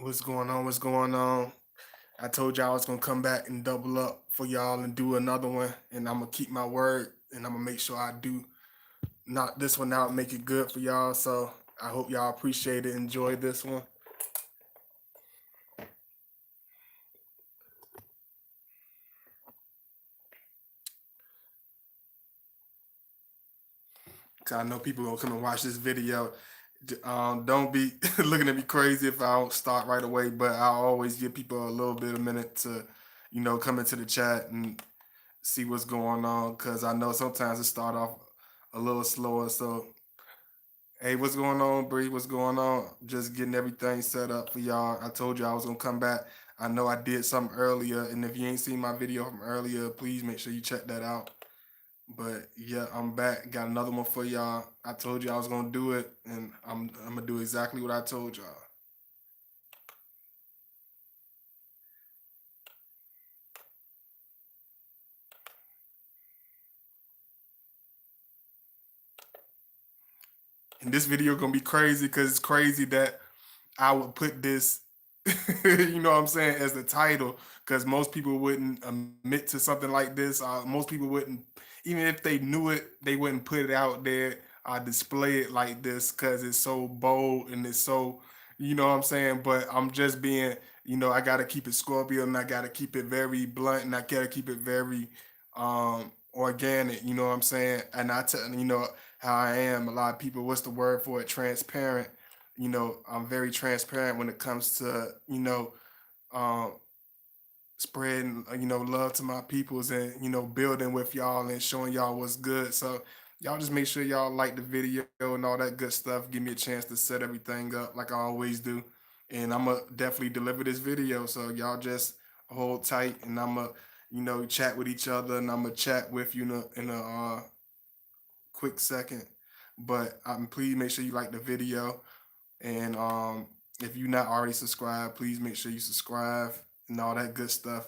What's going on? What's going on? I told y'all I was gonna come back and double up for y'all and do another one, and I'm gonna keep my word, and I'm gonna make sure I do knock this one out, make it good for y'all. So I hope y'all appreciate it, enjoy this one. Cause I know people gonna come and watch this video. Don't be looking at me crazy if I don't start right away, but I always give people a little bit of minute to, come into the chat and see what's going on. Cause I know sometimes it start off a little slower. So hey, what's going on, Bree? What's going on? Just getting everything set up for y'all. I told you I was gonna come back. I know I did something earlier, and if you ain't seen my video from earlier, please make sure you check that out. But yeah, I'm back. Got another one for y'all. I told you I was gonna do it, and I'm gonna do exactly what I told y'all. And this video gonna be crazy because it's crazy that I would put this, you know what I'm saying, as the title, because most people wouldn't admit to something like this. Most people wouldn't, even if they knew it, they wouldn't put it out there, display it like this, because it's so bold and it's so, you know what I'm saying. But I'm just being, I gotta keep it Scorpio, and I gotta keep it very blunt, and I gotta keep it very organic. You know what I'm saying. And I tell how I am. A lot of people, what's the word for it? Transparent. I'm very transparent when it comes to, um, spreading, love to my peoples, and, building with y'all and showing y'all what's good. So y'all just make sure y'all like the video and all that good stuff. Give me a chance to set everything up like I always do. And I'm going to definitely deliver this video. So y'all just hold tight, and I'm going to, chat with each other, and I'm going to chat with you in a quick second. But please make sure you like the video. And if you're not already subscribed, please make sure you subscribe and all that good stuff.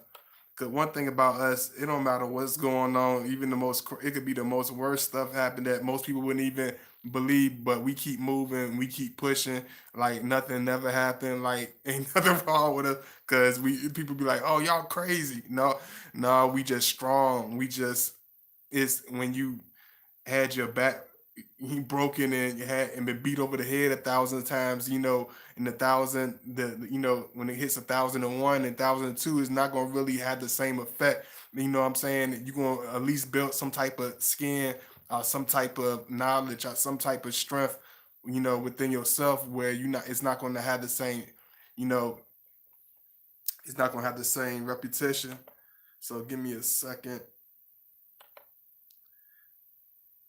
Cause one thing about us, it don't matter what's going on. Even it could be the most worst stuff happen that most people wouldn't even believe. But we keep moving, we keep pushing. Like nothing never happened. Like ain't nothing wrong with us. Cause people be like, oh y'all crazy. No, no, we just strong. It's when you had your back broken and you had and been beat over the head 1,000 times, and when it hits 1,001 and 1,002, is not gonna really have the same effect. You know what I'm saying? You're gonna at least build some type of skin, some type of knowledge, or some type of strength, within yourself where it's not gonna have the same, you know, it's not gonna have the same repetition. So give me a second.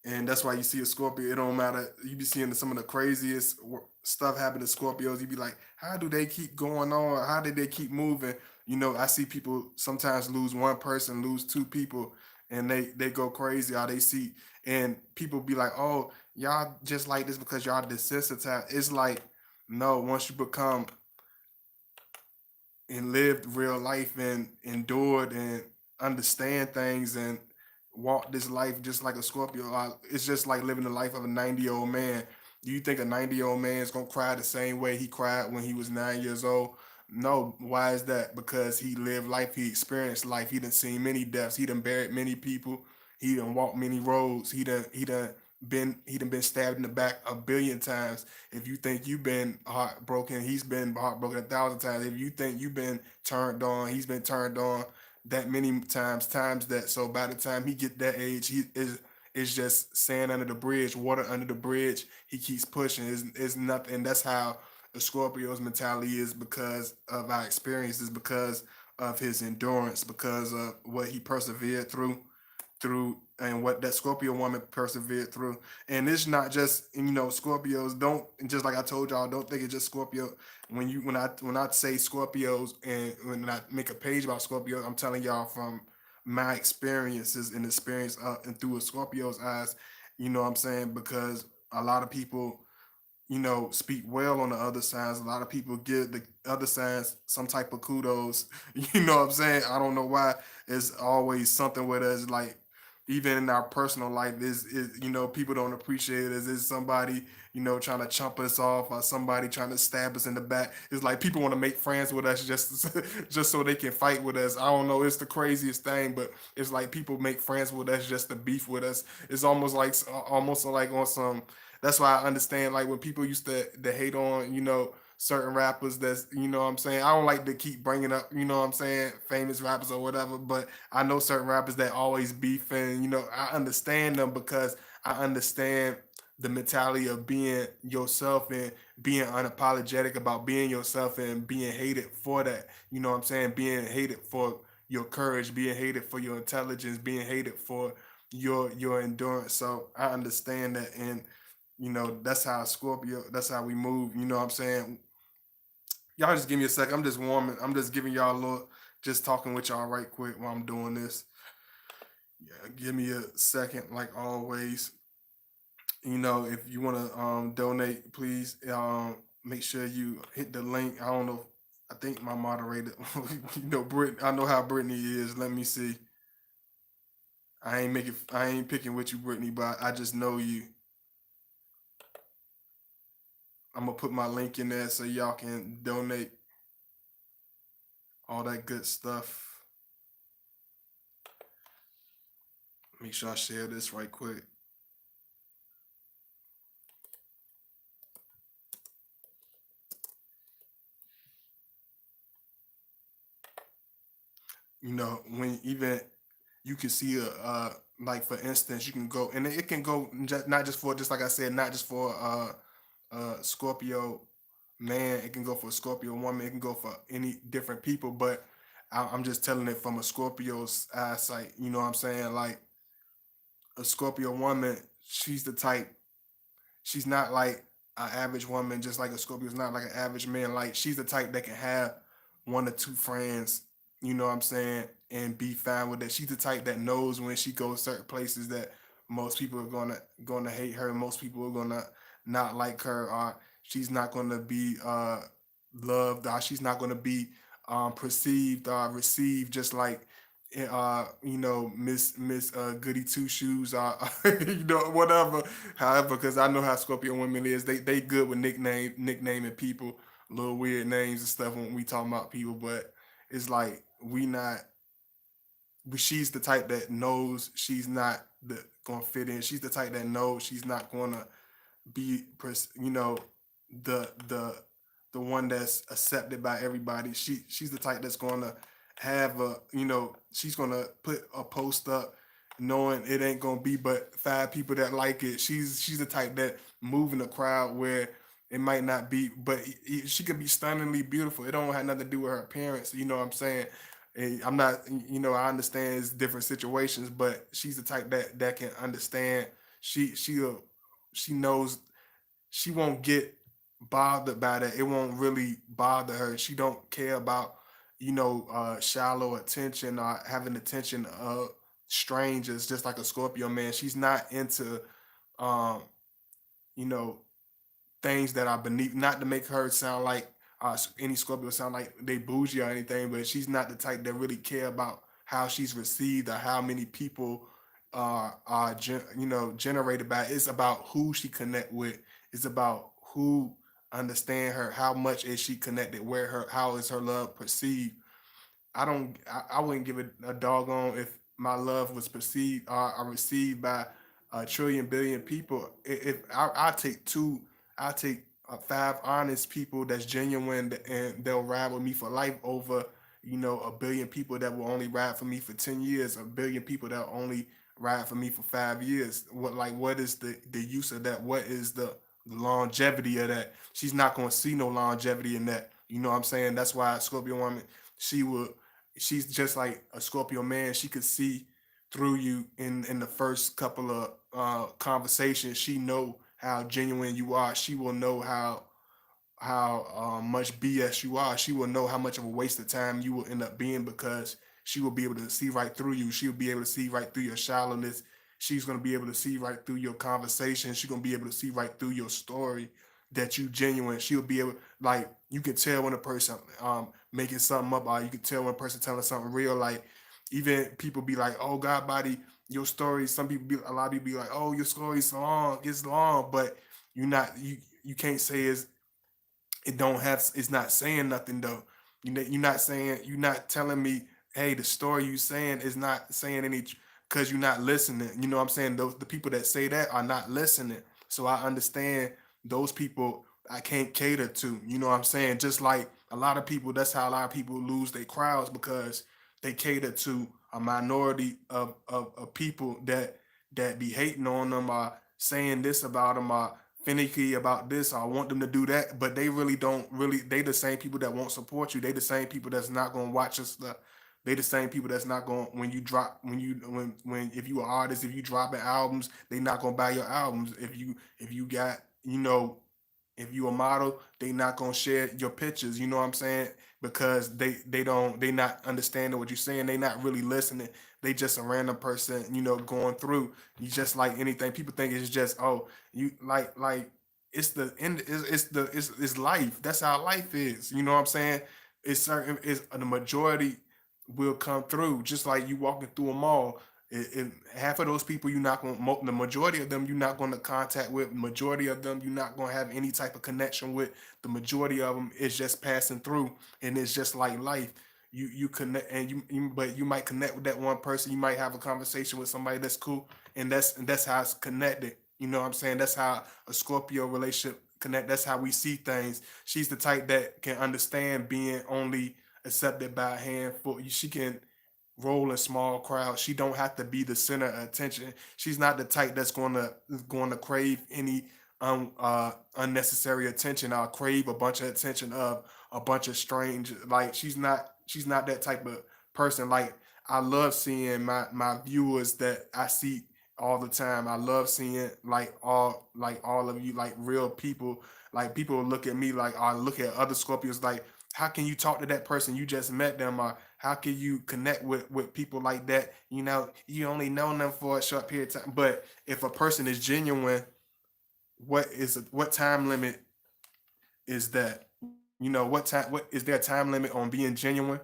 And that's why you see a Scorpio. It don't matter. You be seeing some of the craziest stuff happen to Scorpios. You be like, how do they keep going on? How did they keep moving? I see people sometimes lose one person, lose two people, and they go crazy. How they see, and people be like, oh, y'all just like this because y'all desensitized. It's like, no. Once you become and lived real life and endured and understand things and walk this life just like a Scorpio. It's just like living the life of a 90-year-old man. Do you think a 90-year-old man is gonna cry the same way he cried when he was 9 years old? No. Why is that? Because he lived life, he experienced life, he done seen many deaths, he done buried many people, he done walked many roads, he done been stabbed in the back 1 billion times. If you think you've been heartbroken, he's been heartbroken 1,000 times. If you think you've been turned on, he's been turned on that many times that. So by the time he get that age, he is just sand under the bridge, water under the bridge. He keeps pushing. It's nothing. That's how a Scorpio's mentality is, because of our experiences, because of his endurance, because of what he persevered through and what that Scorpio woman persevered through. And it's not just, Scorpios don't, just like I told y'all, don't think it's just Scorpio. When I say Scorpios, and when I make a page about Scorpios, I'm telling y'all from my experiences and experience, and through a Scorpio's eyes. You know what I'm saying? Because a lot of people, speak well on the other signs. A lot of people give the other signs some type of kudos. You know what I'm saying? I don't know why. It's always something with us, like, even in our personal life is people don't appreciate it as is somebody trying to chump us off or somebody trying to stab us in the back. It's like people want to make friends with us just just so they can fight with us. I don't know, it's the craziest thing, but it's like people make friends with us just to beef with us. It's almost like on some. That's why I understand, like when people used to hate on certain rappers. That's what I'm saying. I don't like to keep bringing up what I'm saying, famous rappers or whatever, but I know certain rappers that always beef, and I understand them because I understand the mentality of being yourself and being unapologetic about being yourself and being hated for that. You know what I'm saying? Being hated for your courage, being hated for your intelligence, being hated for your endurance. So I understand that, and that's how Scorpio. That's how we move. You know what I'm saying? Y'all just give me a second. I'm just warming. I'm just giving y'all a little, just talking with y'all right quick while I'm doing this. Yeah, give me a second, like always. If you want to donate, please make sure you hit the link. I don't know. I think my moderator, Brit. I know how Brittany is. Let me see. I ain't picking with you, Brittany, but I just know you. I'm gonna put my link in there so y'all can donate all that good stuff. Make sure I share this right quick. When even you can see like for instance, you can go and it can go not just for, just like I said, not just for Scorpio man. It can go for a Scorpio woman. It can go for any different people, but I'm just telling it from a Scorpio's eyesight. You know what I'm saying? Like a Scorpio woman, she's the type. She's not like an average woman, just like a Scorpio's not like an average man. Like she's the type that can have one or two friends, you know what I'm saying, and be fine with it. She's the type that knows when she goes certain places that most people are gonna hate her. Most people are gonna not like her. Or she's not gonna be loved. Or she's not gonna be perceived or received just like Miss Goody Two Shoes, whatever. However, because I know how Scorpio women is, they good with nicknaming people little weird names and stuff when we talk about people, but it's like we not. She's the type that knows she's not gonna fit in. She's the type that knows she's not gonna be the the one that's accepted by everybody. She's the type that's gonna have a she's gonna put a post up knowing it ain't gonna be but five people that like it. She's the type that move in a crowd where it might not be, but she could be stunningly beautiful. It don't have nothing to do with her appearance. You know what I'm saying? And I'm not, I understand it's different situations, but she's the type that can understand. She knows she won't get bothered by that. It won't really bother her. She don't care about shallow attention or having attention of strangers. Just like a Scorpio man, she's not into um, you know things that are beneath. Not to make her sound like any Scorpio sound like they bougie or anything, but she's not the type that really care about how she's received or how many people generated by it. It's about who she connect with. It's about who understand her. How much is she connected? Where her? How is her love perceived? I wouldn't give it a doggone if my love was perceived or received by a trillion billion people. If I take two, I take five honest people that's genuine and they'll ride with me for life over a billion people that will only ride for me for 10 years, a billion people that only ride for me for 5 years. What is the use of that? What is the longevity of that? She's not gonna see no longevity in that. You know what I'm saying? That's why Scorpio woman, she would she's just like a Scorpio man. She could see through you in the first couple of conversations. She know how genuine you are. She will know how much BS you are. She will know how much of a waste of time you will end up being because she will be able to see right through you. She will be able to see right through your shallowness. She's going to be able to see right through your conversation. She's going to be able to see right through your story that you genuine. She'll be able, like, you can tell when a person making something up, or you can tell when a person telling something real. Like, even people be like, oh, God body, your story. Some people be, a lot of people be like, oh, your story's long, it's long, but you can't say it don't have, it's not saying nothing though. You're not saying, you're not telling me, hey, the story you saying is not saying any, because you're not listening. You know what I'm saying? Those, the people that say that are not listening. So I understand those people I can't cater to. You know what I'm saying? Just like a lot of people, that's how a lot of people lose their crowds, because they cater to a minority of people that be hating on them, or saying this about them, or finicky about this, or I want them to do that, but they really don't really, they the same people that won't support you. They the same people that's not gonna watch your stuff. They the same people that's not going, when you drop, when if you an artist, if you dropping albums, they not gonna buy your albums. If you got, you know, if you a model, they not gonna share your pictures. You know what I'm saying? Because they not understanding what you're saying. They not really listening. They just a random person, you know, going through. You just like anything. People think it's just, oh, you like it's the end. It's life. That's how life is. You know what I'm saying? It's certain. It's the majority will come through. Just like you walking through a mall, half of those people you're not going, the majority of them you're not going to contact with. Majority of them you're not going to have any type of connection with. The majority of them is just passing through, and it's just like life. You connect, and but you might connect with that one person. You might have a conversation with somebody that's cool, and that's how it's connected. You know what I'm saying? That's how a Scorpio relationship connect. That's how we see things. She's the type that can understand being only accepted by a handful. She can roll in small crowds. She don't have to be the center of attention. She's not the type that's going to crave any unnecessary attention. I'll crave a bunch of attention of a bunch of strange. Like she's not that type of person. Like I love seeing my viewers that I see all the time. I love seeing like all of you, like real people. Like people look at me like, I look at other Scorpios like, how can you talk to that person you just met them, or how can you connect with people like that? You know, you only know them for a short period of time. But if a person is genuine, what time limit is that? You know, what is there a time limit on being genuine?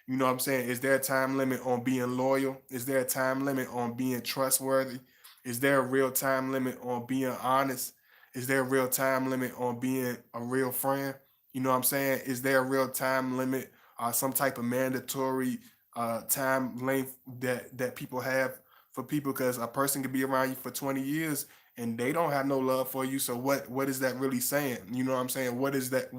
You know what I'm saying? Is there a time limit on being loyal? Is there a time limit on being trustworthy? Is there a real time limit on being honest? Is there a real time limit on being a real friend? You know what I'm saying? Is there a real time limit, some type of mandatory time length that people have for people? Because a person could be around you for 20 years and they don't have no love for you. So what is that really saying? You know what I'm saying? What is that?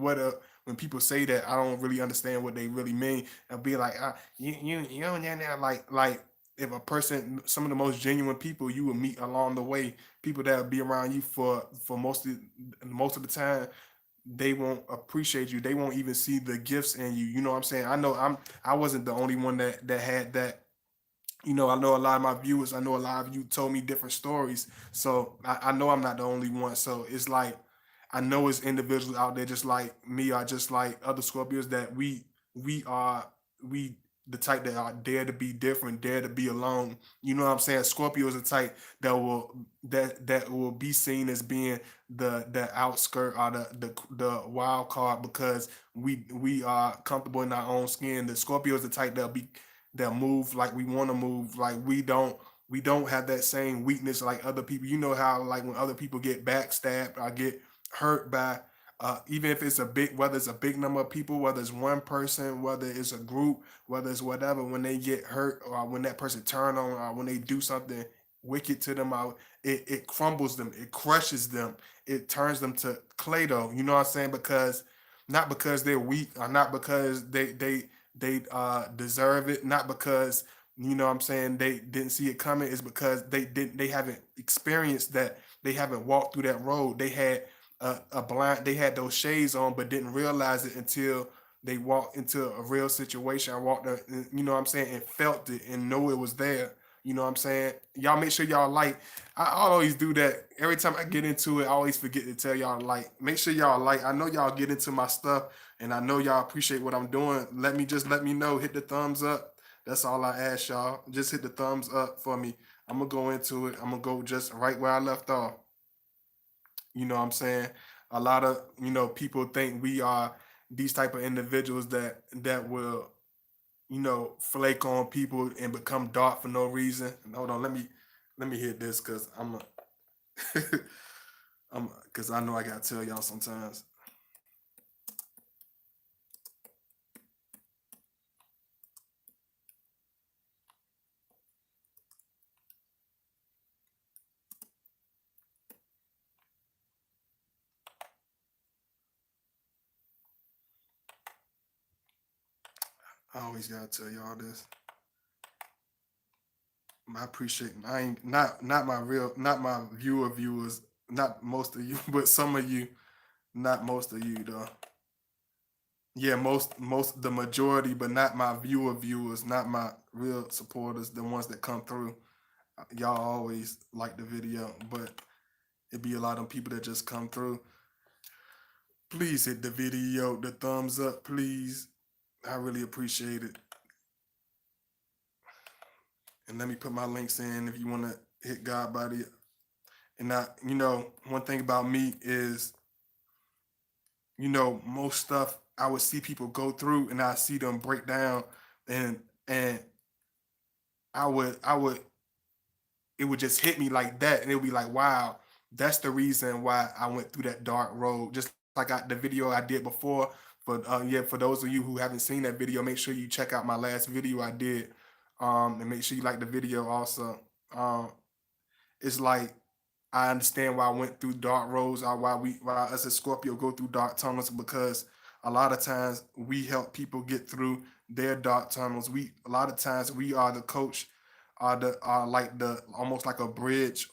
When people say that, I don't really understand what they really mean. I'll be like, you know, like if a person, some of the most genuine people you will meet along the way, people that will be around you for most of the time, they won't appreciate you. They won't even see the gifts in you. You know what I'm saying? I wasn't the only one that had that. You know, I know a lot of my viewers, I know a lot of you told me different stories. So I know I'm not the only one. So it's like, I know it's individuals out there just like me, or just like other Scorpios, that we are, we the type that are dare to be different, dare to be alone. You know what I'm saying? Scorpio is a type that will be seen as being the outskirt, or the wild card, because we are comfortable in our own skin. The Scorpio is the type that move like we want to move. Like we don't have that same weakness like other people. You know how like when other people get backstabbed or get hurt by, even if it's a big, whether it's a big number of people, whether it's one person, whether it's a group, whether it's whatever, when they get hurt, or when that person turn on, or when they do something wicked to them, out, it crumbles them, it crushes them, it turns them to clay dough. You know what I'm saying? Because not because they're weak, or not because they deserve it, not because, you know what I'm saying, they didn't see it coming. Is because they haven't experienced that. They haven't walked through that road. They had a blind, they had those shades on, but didn't realize it until they walked into a real situation. I walked you know what I'm saying, and felt it and know it was there. You know what I'm saying? Y'all make sure y'all like. I always do that. Every time I get into it, I always forget to tell y'all like. Make sure y'all like. I know y'all get into my stuff, and I know y'all appreciate what I'm doing. Let me know. Hit the thumbs up. That's all I ask y'all. Just hit the thumbs up for me. I'm gonna go into it. I'm gonna go just right where I left off. You know what I'm saying? A lot of, people think we are these type of individuals that will, flake on people and become dark for no reason. Hold on, let me let me hit this because I'm a, I'm because I know I gotta tell y'all sometimes. I always gotta tell y'all this. I appreciate. I ain't not my real, not my viewers, not most of you, but some of you, not most of you though. Yeah, most the majority, but not my viewers, not my real supporters, the ones that come through. Y'all always like the video, but it be a lot of people that just come through. Please hit the video, the thumbs up, please. I really appreciate it. And let me put my links in if you want to hit God Body. And one thing about me is, most stuff I would see people go through and I see them break down and and I would it would just hit me like that, and it would be like, wow, that's the reason why I went through that dark road. Just like the video I did before. But yeah, for those of you who haven't seen that video, make sure you check out my last video I did, and make sure you like the video also. Um, it's like I understand why I went through dark roads, or why us as Scorpio go through dark tunnels, because a lot of times we help people get through their dark tunnels. We A lot of times we are the coach, are like the almost like a bridge,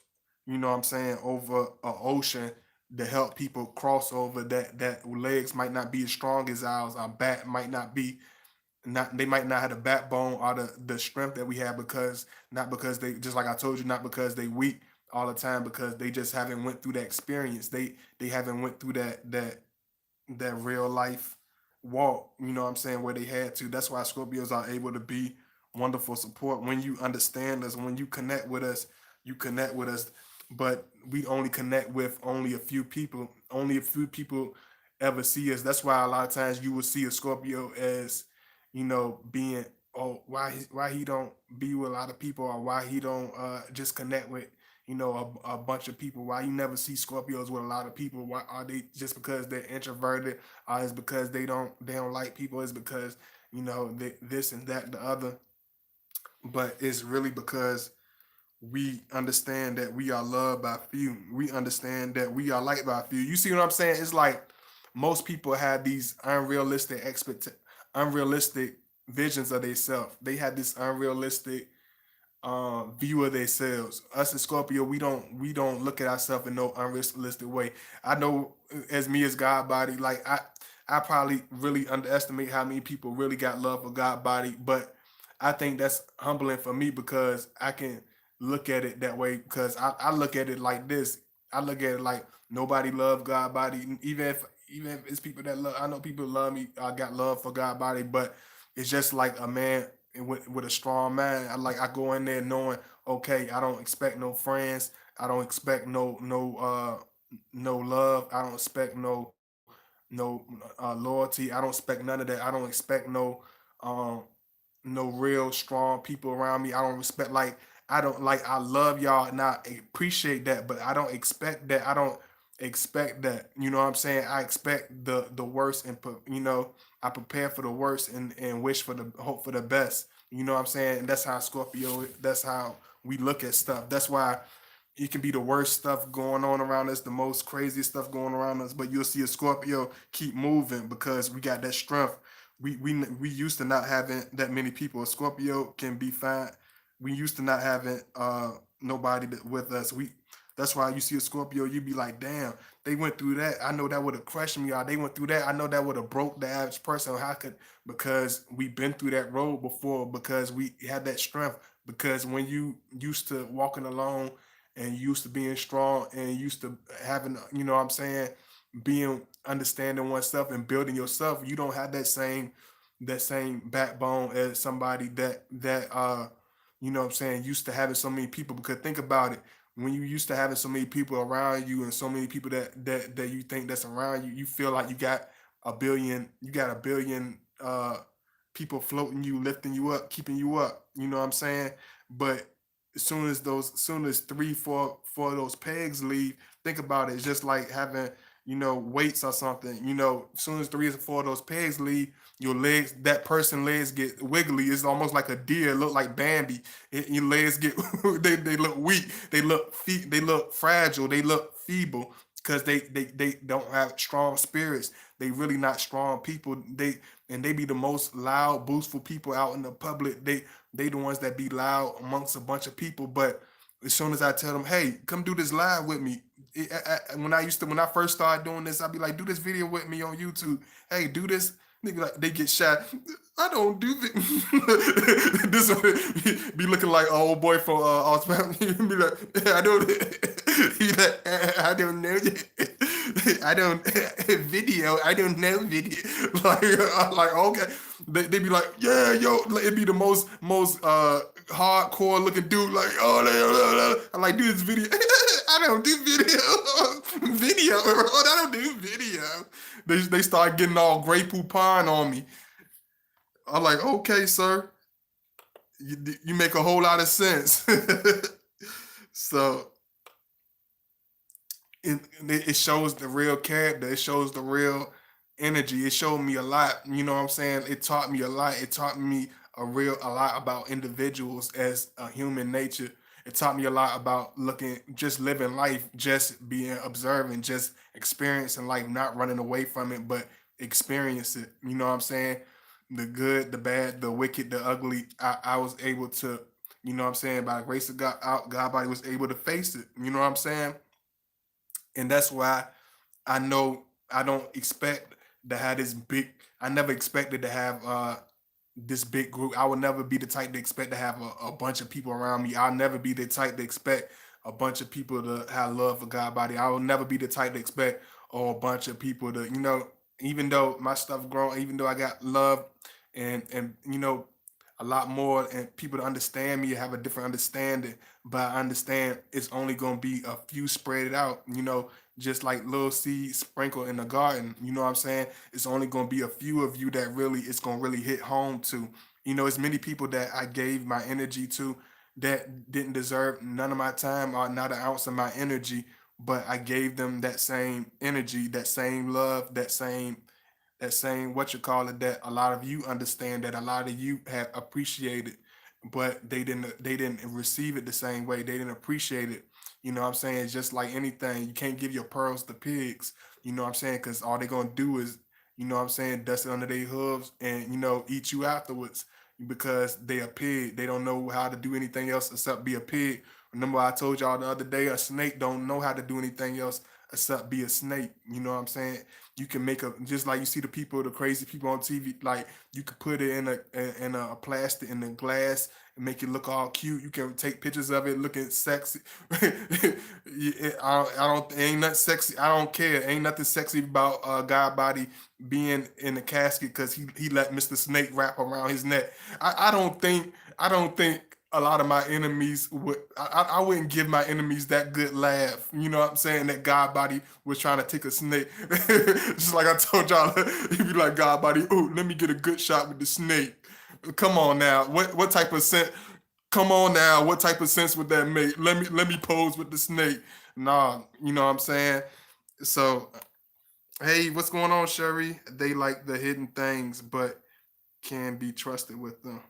what I'm saying, over an ocean to help people cross over that legs might not be as strong as ours, our back might not be, not they might not have the backbone or the strength that we have, because not because they, just like I told you, not because they weak all the time, because they just haven't went through that experience. They haven't went through that real life walk, what I'm saying, where they had to. That's why Scorpios are able to be wonderful support. When you understand us, when you connect with us, you connect with us. But we only connect with only a few people. Only a few people ever see us. That's why a lot of times you will see a Scorpio as, being, oh, why he don't be with a lot of people, or why he don't just connect with, a bunch of people. Why you never see Scorpios with a lot of people? Why are they, just because they're introverted? Is because they don't like people? Is because, this and that and the other? But it's really because we understand that we are loved by few. We understand that we are liked by few. You see what I'm saying? It's like most people have these unrealistic visions of themselves. They have this unrealistic view of themselves. Us as Scorpio, we don't look at ourselves in no unrealistic way. I know, as me as God body, like I probably really underestimate how many people really got love for God body, but I think that's humbling for me, because I can look at it that way, because I look at it like this. I look at it like nobody love God body, even if it's people that love. I know people love me. I got love for God body, but it's just like a man with a strong mind. I go in there knowing, okay, I don't expect no friends. I don't expect no love. I don't expect no loyalty. I don't expect none of that. I don't expect um no real strong people around me. I don't respect, like, I don't, like, I love y'all and I appreciate that, but I don't expect that. I don't expect that. You know what I'm saying? I expect the worst, and I prepare for the worst, and wish for the hope for the best. You know what I'm saying? And that's how Scorpio. That's how we look at stuff. That's why it can be the worst stuff going on around us, the most craziest stuff going around us, but you'll see a Scorpio keep moving because we got that strength. We used to not having that many people. A Scorpio can be fine. We used to not having nobody with us. That's why you see a Scorpio, you be like, damn, they went through that. I know that would have crushed me, or they went through that. I know that would have broke the average person. How could, because we've been through that road before, because we had that strength. Because when you used to walking alone, and used to being strong, and used to having, what I'm saying, being understanding oneself and building yourself, you don't have that same backbone as somebody that what I'm saying, used to having so many people. Because think about it, when you used to having so many people around you, and so many people that you think that's around you, you feel like you got a billion people floating you, lifting you up, keeping you up, you know what I'm saying? But soon as three, four of those pegs leave, think about it. It's just like having, weights or something. As soon as three or four of those pegs leave, your legs, that person legs get wiggly. It's almost like a deer. It look like Bambi. Your legs get they look weak. They look fragile. They look feeble because they don't have strong spirits. They really not strong people. They be the most loud, boastful people out in the public. They the ones that be loud amongst a bunch of people. But as soon as I tell them, hey, come do this live with me. When I first started doing this, I'd be like, do this video with me on YouTube. Hey, do this. Nigga, like, they get shy. I don't do this. One be looking like an old boy from Australia. Be like, I don't. He like, I don't know. I don't video. I don't know video. Like, I'm like, okay. They be like, yeah, yo. It'd be the most hardcore looking dude. Like, oh, I like, do this video. I don't do video. I don't do video. They start getting all Grey Poupon on me. I'm like, okay, sir, you make a whole lot of sense. So it shows the real character. It shows the real energy. It showed me a lot. You know what I'm saying? It taught me a lot. It taught me a lot about individuals as a human nature. It taught me a lot about just living life, just being observing, just experiencing life, not running away from it, but experience it. You know what I'm saying? The good, the bad, the wicked, the ugly. I was able to, what I'm saying, by the grace of God, God body was able to face it. You know what I'm saying? And that's why I know I don't expect to have this big. I never expected to have this big group. I would never be the type to expect to have a bunch of people around me. I'll never be the type to expect a bunch of people to have love for God body. I will never be the type to expect a bunch of people to, even though my stuff grown, even though I got love and a lot more and people to understand me, have a different understanding, but I understand it's only gonna be a few spread it out, just like little seeds sprinkled in the garden. You know what I'm saying? It's only gonna be a few of you that really it's gonna really hit home to. It's many people that I gave my energy to that didn't deserve none of my time or not an ounce of my energy, but I gave them that same energy, that same love, that same what you call it, that a lot of you understand, that a lot of you have appreciated, but they didn't receive it the same way. They didn't appreciate it. You know what I'm saying? It's just like anything. You can't give your pearls to pigs. You know what I'm saying? Because all they're gonna do is, what I'm saying, dust it under their hooves and eat you afterwards because they a pig. They don't know how to do anything else except be a pig. Remember I told y'all the other day, a snake don't know how to do anything else except be a snake. You know what I'm saying? You can make a, just like you see the crazy people on TV, like you could put it in a plastic in a glass and make it look all cute. You can take pictures of it looking sexy. I don't ain't nothing sexy. I don't care. Ain't nothing sexy about God body being in the casket because he let Mr. Snake wrap around his neck. I don't think a lot of my enemies would. I wouldn't give my enemies that good laugh. You know what I'm saying? That God body was trying to take a snake. Just like I told y'all, he'd be like, God body, oh, let me get a good shot with the snake. Come on now. What type of sense? Come on now. What type of sense would that make? Let me pose with the snake. Nah, you know what I'm saying? So, hey, what's going on, Sherry? They like the hidden things, but can be trusted with them.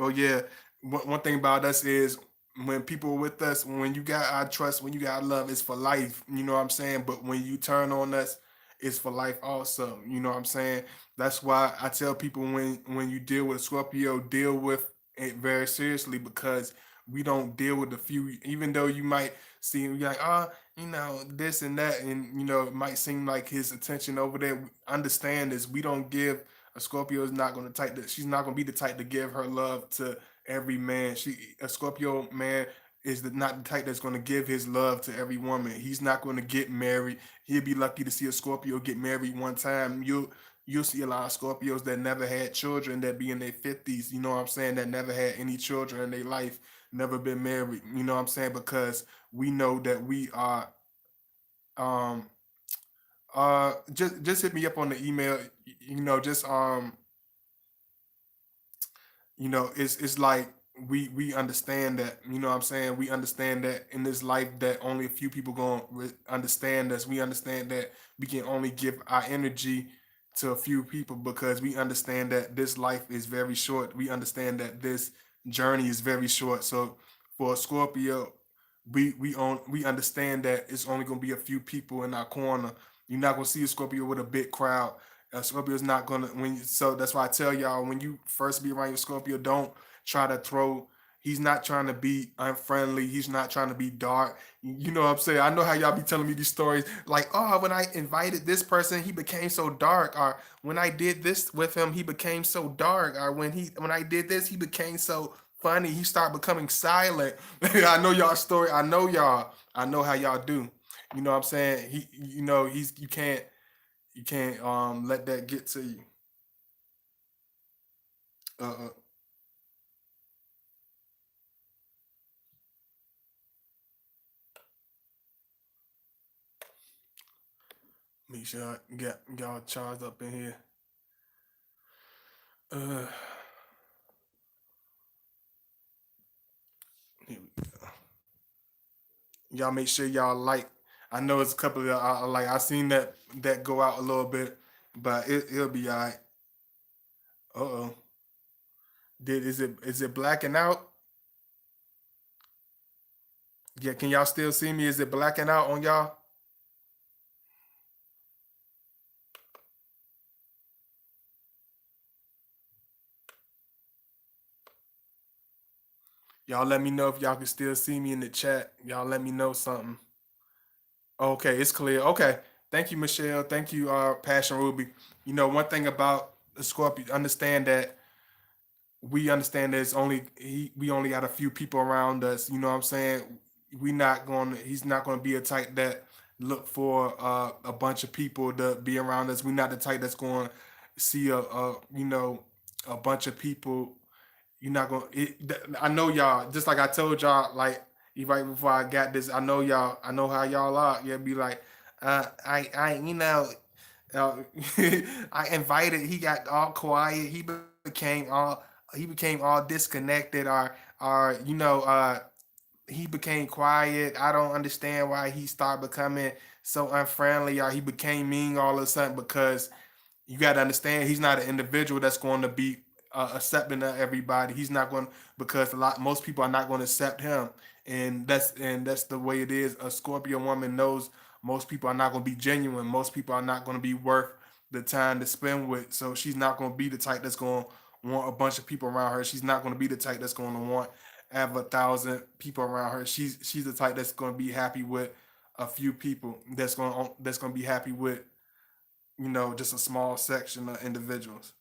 Oh yeah. One thing about us is when people are with us, when you got our trust, when you got our love, it's for life. You know what I'm saying? But when you turn on us, it's for life also. You know what I'm saying? That's why I tell people when you deal with Scorpio, deal with it very seriously because we don't deal with the few, even though you might see you're like, oh, this and that, and it might seem like his attention over there. Understand this, we don't give a Scorpio is not going to type that. She's not going to be the type to give her love to every man. A Scorpio man is not the type that's going to give his love to every woman. He's not going to get married. He'll be lucky to see a Scorpio get married one time. You'll see a lot of Scorpios that never had children that be in their 50s. You know what I'm saying? That never had any children in their life, never been married. You know what I'm saying? Because we know that we are um just hit me up on the email. Just it's like we understand that, you know what I'm saying, we understand that in this life that only a few people gonna understand us. We understand that we can only give our energy to a few people because we understand that this life is very short. We understand that this journey is very short. So for Scorpio, we understand that it's only gonna be a few people in our corner. You're not gonna see a Scorpio with a big crowd. Scorpio's not gonna so that's why I tell y'all, when you first be around your Scorpio, don't try to throw. He's not trying to be unfriendly. He's not trying to be dark. You know what I'm saying? I know how y'all be telling me these stories. Like, oh, when I invited this person, he became so dark. Or when I did this with him, he became so dark. Or when I did this, he became so funny. He started becoming silent. I know y'all story. I know y'all. I know how y'all do. You know what I'm saying? He's you can't let that get to you. Uh, make sure I get y'all charged up in here. Uh, here we Y'all make sure y'all like. I know it's a couple of like I seen that go out a little bit, but it'll be alright. Uh oh. Did is it blacking out? Yeah, can y'all still see me? Is it blacking out on y'all? Y'all let me know if y'all can still see me in the chat. Y'all let me know something. Okay, it's clear. Okay. Thank you, Michelle. Thank you, Passion Ruby. You know, one thing about the Scorpio, understand there's we only got a few people around us. You know what I'm saying? He's not gonna be a type that look for a bunch of people to be around us. We're not the type that's going to see a bunch of people. You're not gonna. I know y'all. Just like I told y'all, like right before I got this, I know y'all. I know how y'all are. You'll be like, uh, I invited. He got all quiet. He became all disconnected. Or he became quiet. I don't understand why he started becoming so unfriendly. Or he became mean all of a sudden because you got to understand he's not an individual that's going to be accepting of everybody. He's not going because most people are not going to accept him, and that's the way it is. A Scorpio woman knows most people are not going to be genuine. Most people are not going to be worth the time to spend with. So she's not going to be the type that's going to want a bunch of people around her. She's not going to be the type that's going to want have 1,000 people around her. She's the type that's going to be happy with a few people. That's going to be happy with just a small section of individuals.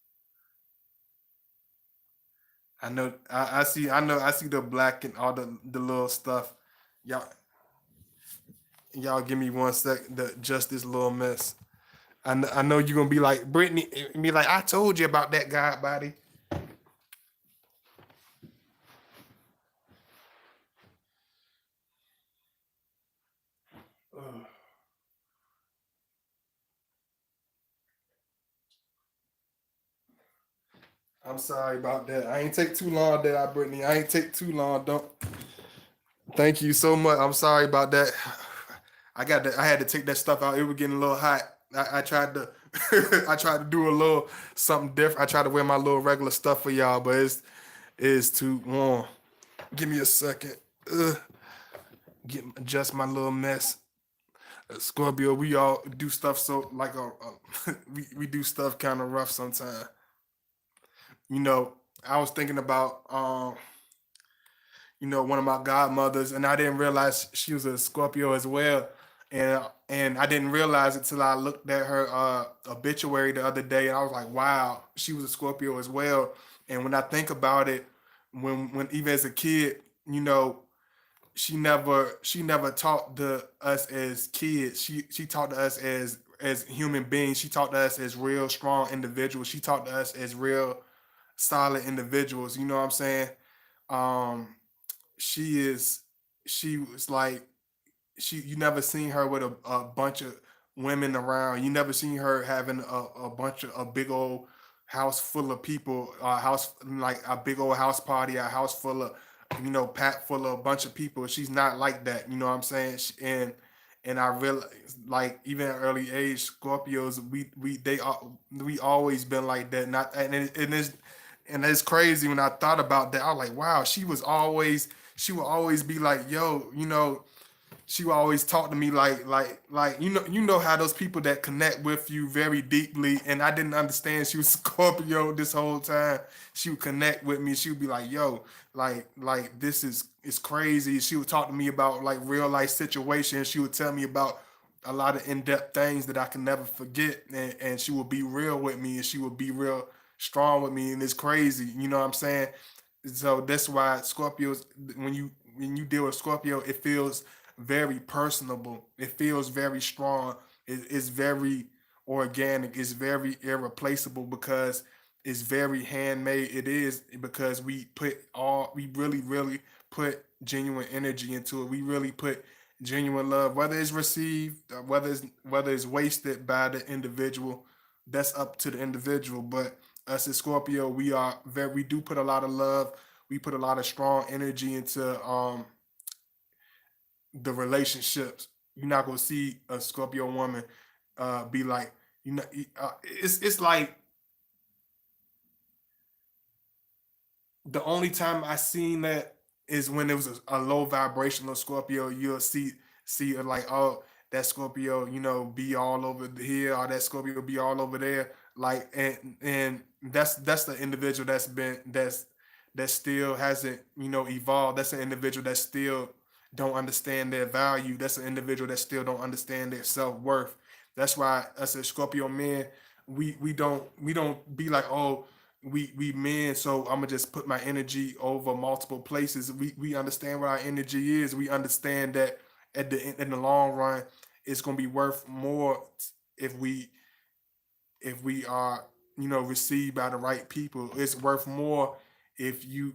I see the black and all the little stuff. Y'all, y'all give me 1 sec. Just this little mess. I know you're gonna be like Brittany. Be like, I told you about that guy body. Ugh. I'm sorry about that. I ain't take too long, did I, Brittany? I ain't take too long. Don't. Thank you so much. I'm sorry about that. I had to take that stuff out. It was getting a little hot. I tried to I tried to do a little something different. I tried to wear my little regular stuff for y'all, but it's too warm. Give me a second. Ugh. Adjust my little mess. Scorpio, we all do stuff so like we do stuff kind of rough sometimes. You know, I was thinking about one of my godmothers, and I didn't realize she was a Scorpio as well. And I didn't realize it till I looked at her obituary the other day, and I was like, wow, she was a Scorpio as well. And when I think about it, when even as a kid, you know, she never taught to us as kids. She taught to us as human beings. She taught to us as real strong individuals. She taught to us as real solid individuals. You know what I'm saying? Um, she is she was like you never seen her with a bunch of women around. You never seen her having a bunch of a big old house full of people, a house like a big old house party, a house full of, packed full of a bunch of people. She's not like that. You know what I'm saying? And I realize, like, even at early age, Scorpios, we always been like that. Not and it's crazy when I thought about that. I was like, wow, she would always be like, yo, she would always talk to me like you know how those people that connect with you very deeply, and I didn't understand she was Scorpio this whole time. She would connect with me. She would be like, yo, like this is it's crazy. She would talk to me about like real life situations. She would tell me about a lot of in-depth things that I can never forget, and she would be real with me, and she would be real strong with me, and it's crazy. You know what I'm saying? So that's why Scorpios, when you deal with Scorpio, it feels very personable. It feels very strong. It's very organic. It's very irreplaceable because it's very handmade. It is because we really, really put genuine energy into it. We really put genuine love, whether it's received, whether it's wasted by the individual. That's up to the individual. But us as Scorpio, we do put a lot of love. We put a lot of strong energy into the relationships. You're not gonna see a Scorpio woman be like, it's like the only time I seen that is when it was a low vibrational Scorpio. You'll see it like, oh, that Scorpio, be all over here, or that Scorpio be all over there. Like, and that's the individual that still hasn't, evolved. That's an individual that still don't understand their value. That's an individual that still don't understand their self worth. That's why us as Scorpio men, we don't be like, oh, we men, so I'm gonna just put my energy over multiple places. We understand what our energy is. We understand that in the long run, it's gonna be worth more if we are, received by the right people. It's worth more if you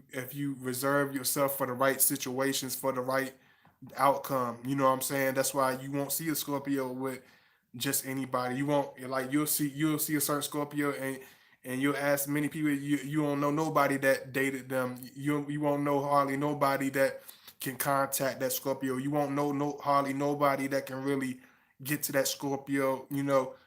reserve yourself for the right situations, for the right outcome. You know what I'm saying? That's why you won't see a Scorpio with just anybody. You won't, like, you'll see a certain Scorpio, and you'll ask many people, you don't know nobody that dated them. You won't know hardly nobody that can contact that Scorpio. You won't know no hardly nobody that can really get to that Scorpio,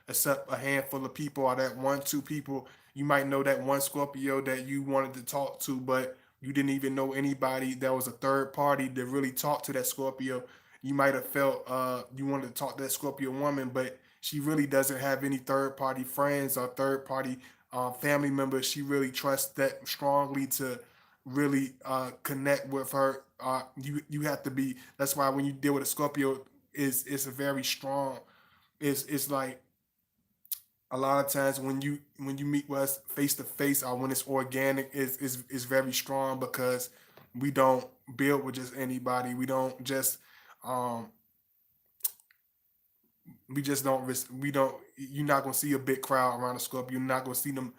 except a handful of people, or that one, two people. You might know that one Scorpio that you wanted to talk to, but you didn't even know anybody that was a third party that really talked to that Scorpio. You might have felt you wanted to talk to that Scorpio woman, but she really doesn't have any third party friends or third party family members. She really trusts that strongly to really connect with her. You have to be. That's why when you deal with a Scorpio, it's a very strong. It's like a lot of times when you meet with us face to face, or when it's organic, is very strong because we don't build with just anybody. Um we just don't we don't You're not gonna see a big crowd around a Scorpio. You're not gonna see them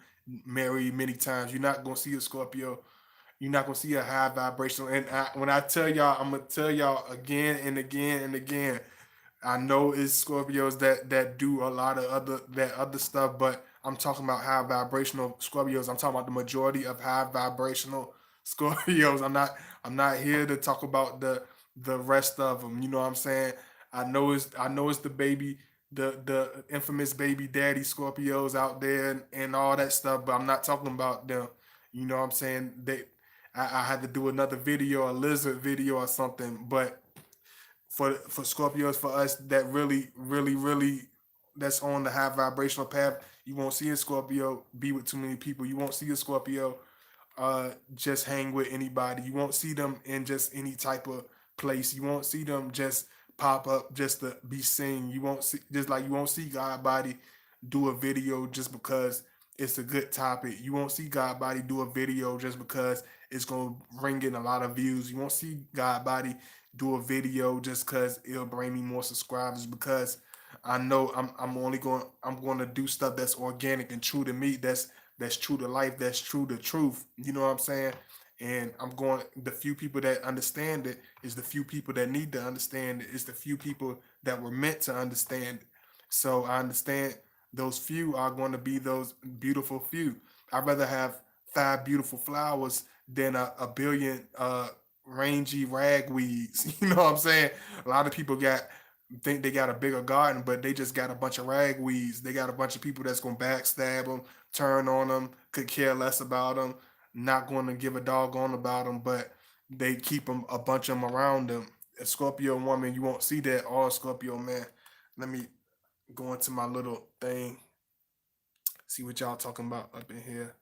marry many times. You're not gonna see a Scorpio. You're not gonna see a high vibrational. And when I tell y'all, I'm gonna tell y'all again and again and again. I know it's Scorpios that do a lot of other stuff, but I'm talking about high vibrational Scorpios. I'm talking about the majority of high vibrational Scorpios. I'm not here to talk about the rest of them. You know what I'm saying? I know it's the baby, the infamous baby daddy Scorpios out there, and all that stuff, but I'm not talking about them. You know what I'm saying? I had to do another video, a lizard video or something, but for Scorpios, for us that really, really, really, that's on the high vibrational path. You won't see a Scorpio be with too many people. You won't see a Scorpio just hang with anybody. You won't see them in just any type of place. You won't see them just pop up just to be seen. You won't see, just like you won't see God Body do a video just because it's a good topic. You won't see God Body do a video just because it's gonna bring in a lot of views. You won't see God Body do a video just because it'll bring me more subscribers, because I know I'm going to do stuff that's organic and true to me. That's true to life. That's true to truth. You know what I'm saying? And the few people that understand it is the few people that need to understand it. It's the few people that were meant to understand it. So I understand those few are going to be those beautiful few. I'd rather have five beautiful flowers than a billion rangy ragweeds. You know what I'm saying? A lot of people got think they got a bigger garden, but they just got a bunch of ragweeds. They got a bunch of people that's gonna backstab them, turn on them, could care less about them, not going to give a doggone about them, but they keep them a bunch of them around them. A Scorpio woman, you won't see that. All Scorpio man. Let me go into my little thing, see what y'all talking about up in here.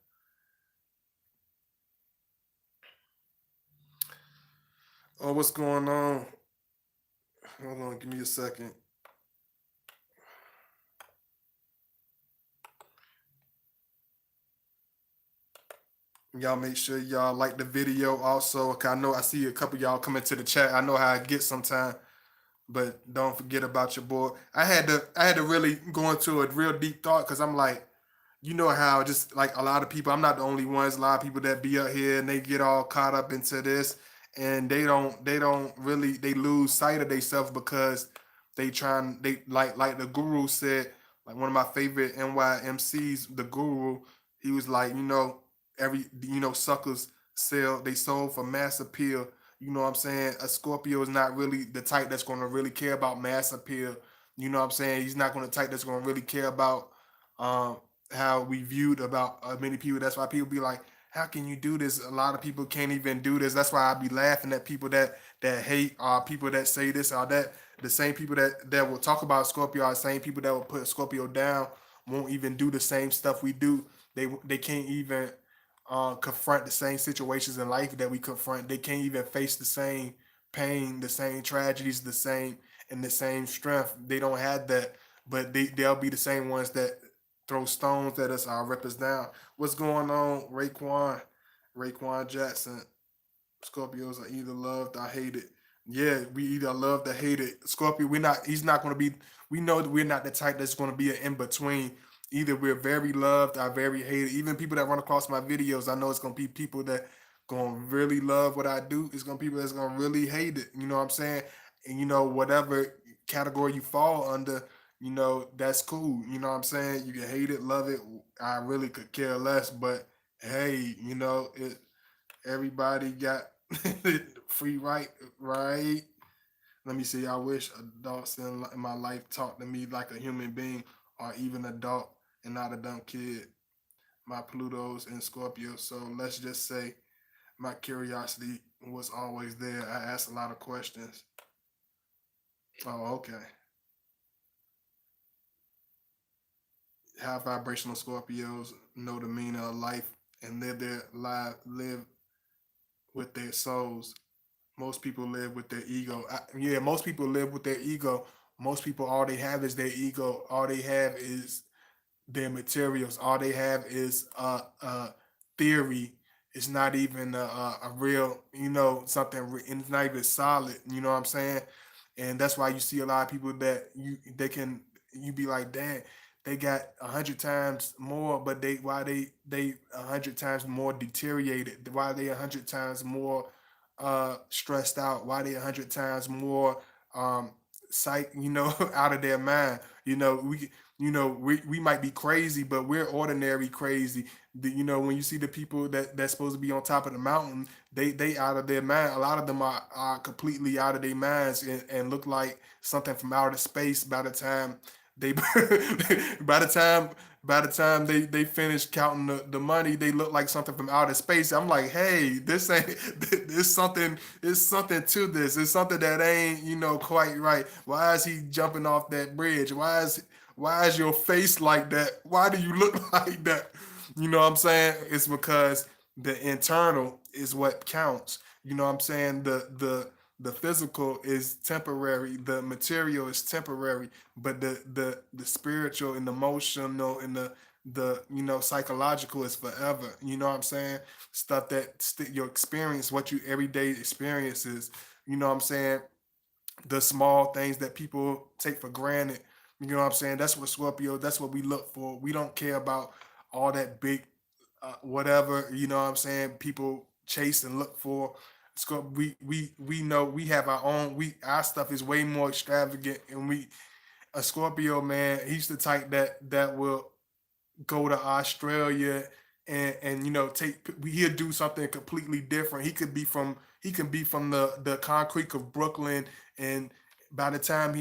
Oh, what's going on? Hold on, give me a second. Y'all make sure y'all like the video also. 'Cause I know I see a couple y'all coming to the chat. I know how I get sometimes, but don't forget about your boy. I had to really go into a real deep thought because I'm like, you know how just like a lot of people, I'm not the only ones, a lot of people that be up here and they get all caught up into this and they don't really they lose sight of themselves because they like the guru said, like one of my favorite NYMCs, the guru, he was like, suckers sell they sold for mass appeal. You know what I'm saying? A Scorpio is not really the type that's gonna really care about mass appeal. You know what I'm saying? He's not gonna type that's gonna really care about um how we viewed about many people. That's why people be like, "How can you do this?" A lot of people can't even do this. That's why I be laughing at people that hate, people that say this or that. The same people that will talk about Scorpio are the same people that will put Scorpio down. Won't even do the same stuff we do. They can't even confront the same situations in life that we confront. They can't even face the same pain, the same tragedies, the same and the same strength. They don't have that, but they'll be the same ones that throw stones at us or rip us down. What's going on, Raekwon? Raekwon Jackson. Scorpios are either loved or hated. Yeah, we either loved or hated. Scorpio, we're not. He's not going to be. We know that we're not the type that's going to be an in between. Either we're very loved or very hated. Even people that run across my videos, I know it's going to be people that going to really love what I do. It's going to be people that's going to really hate it. You know what I'm saying? And whatever category you fall under, that's cool. You know what I'm saying? You can hate it, love it. I really could care less. But hey, everybody got free right. Let me see. I wish adults in my life talk to me like a human being or even adult and not a dumb kid. My Pluto's in Scorpio, so let's just say my curiosity was always there. I asked a lot of questions. Oh, okay. High vibrational Scorpios know the meaning of life and live with their souls. Most people live with their ego. Yeah, most people live with their ego. Most people, all they have is their ego. All they have is their materials. All they have is theory. It's not even a real, something, and it's not even solid. You know what I'm saying? And that's why you see a lot of people that you be like, damn, they got 100 times more, but they 100 times more deteriorated. Why they 100 times more stressed out? Why they 100 times more psych? Out of their mind. We might be crazy, but we're ordinary crazy. When you see the people that's supposed to be on top of the mountain, they out of their mind. A lot of them are completely out of their minds and look like something from outer space by the time they by the time they finish counting the money, they look like something from outer space. I'm like, hey, this ain't there's something, it's something to this. It's something that ain't, quite right. Why is he jumping off that bridge? Why is your face like that? Why do you look like that? You know what I'm saying? It's because the internal is what counts. You know what I'm saying? The physical is temporary, the material is temporary, but the spiritual and the emotional and the psychological is forever. You know what I'm saying? Stuff that your experience, what you everyday experiences. You know what I'm saying? The small things that people take for granted. You know what I'm saying? That's what Scorpio, that's what we look for. We don't care about all that big whatever, you know what I'm saying, people chase and look for. We know we have our own, our stuff is way more extravagant, and a Scorpio man, he's the type that will go to Australia and take he'll do something completely different. He can be from the concrete of Brooklyn, and by the time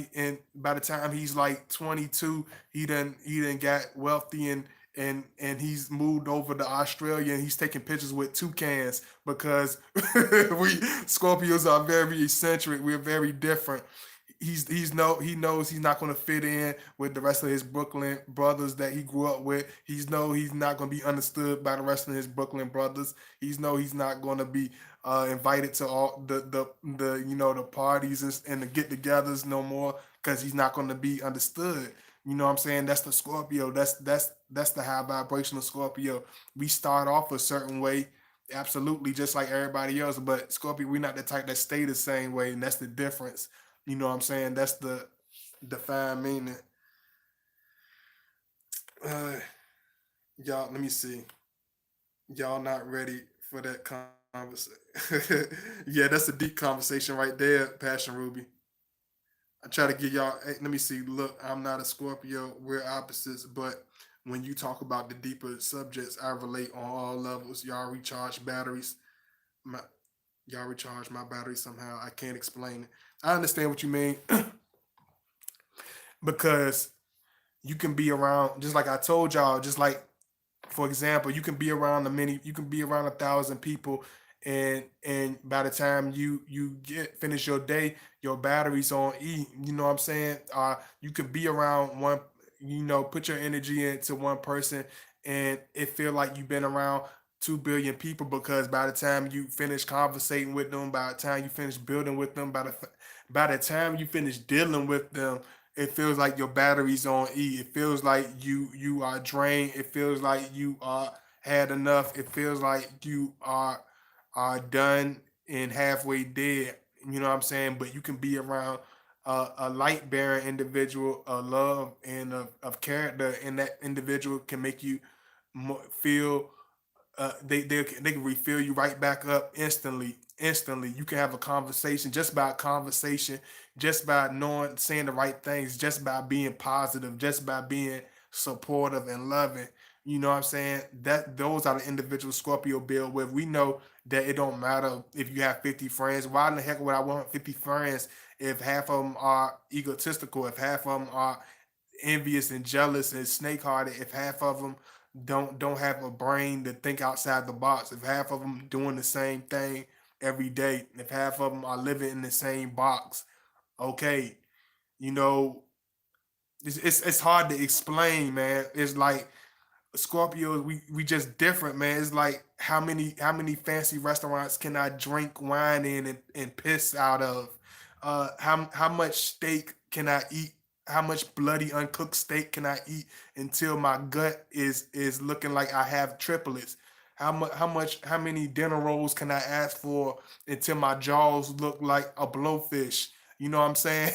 he's like 22, he done got wealthy, and he's moved over to Australia, and he's taking pictures with toucans because we Scorpios are very eccentric. We're very different. He knows he's not going to fit in with the rest of his Brooklyn brothers that he grew up with. He's not going to be understood by the rest of his Brooklyn brothers. He's not going to be invited to all the the parties and the get-togethers no more because he's not going to be understood. You know what I'm saying? That's the Scorpio. That's the high vibrational Scorpio. We start off a certain way, absolutely, just like everybody else. But Scorpio, we're not the type that stay the same way, and that's the difference. You know what I'm saying? That's the defined meaning. Uh, y'all, let me see. Y'all not ready for that conversation? Yeah, that's a deep conversation right there, Passion Ruby. I try to give y'all. Hey, let me see. Look, I'm not a Scorpio. We're opposites, but when you talk about the deeper subjects, I relate on all levels. Y'all recharge batteries. My, y'all recharge my battery somehow. I can't explain it. I understand what you mean because you can be around, just like I told y'all, just like, for example, you can be around 1,000 people, and by the time you get finish your day, your battery's on E. You know what I'm saying? You could be around one, put your energy into one person, and it feel like you've been around 2 billion people because by the time you finish conversating with them, by the time you finish building with them, by the time you finish dealing with them, it feels like your battery's on E. It feels like you are drained. It feels like you are had enough. It feels like you are done and halfway dead. You know what I'm saying? But you can be around a light bearing individual, a love and of character, and that individual can make you feel they can refill you right back up instantly. Instantly, you can have a conversation just by conversation, just by knowing, saying the right things, just by being positive, just by being supportive and loving. You know what I'm saying? That those are the individuals Scorpio build with. We know that it don't matter if you have 50 friends. Why in the heck would I want 50 friends if half of them are egotistical? If half of them are envious and jealous and snake hearted, if half of them don't have a brain to think outside the box, if half of them doing the same thing every day, if half of them are living in the same box, okay, you know, it's hard to explain, man. It's like Scorpios, we just different, man. It's like how many fancy restaurants can I drink wine in and piss out of? How much steak can I eat? How much bloody uncooked steak can I eat until my gut is looking like I have triplets? How many dinner rolls can I ask for until my jaws look like a blowfish? You know what I'm saying?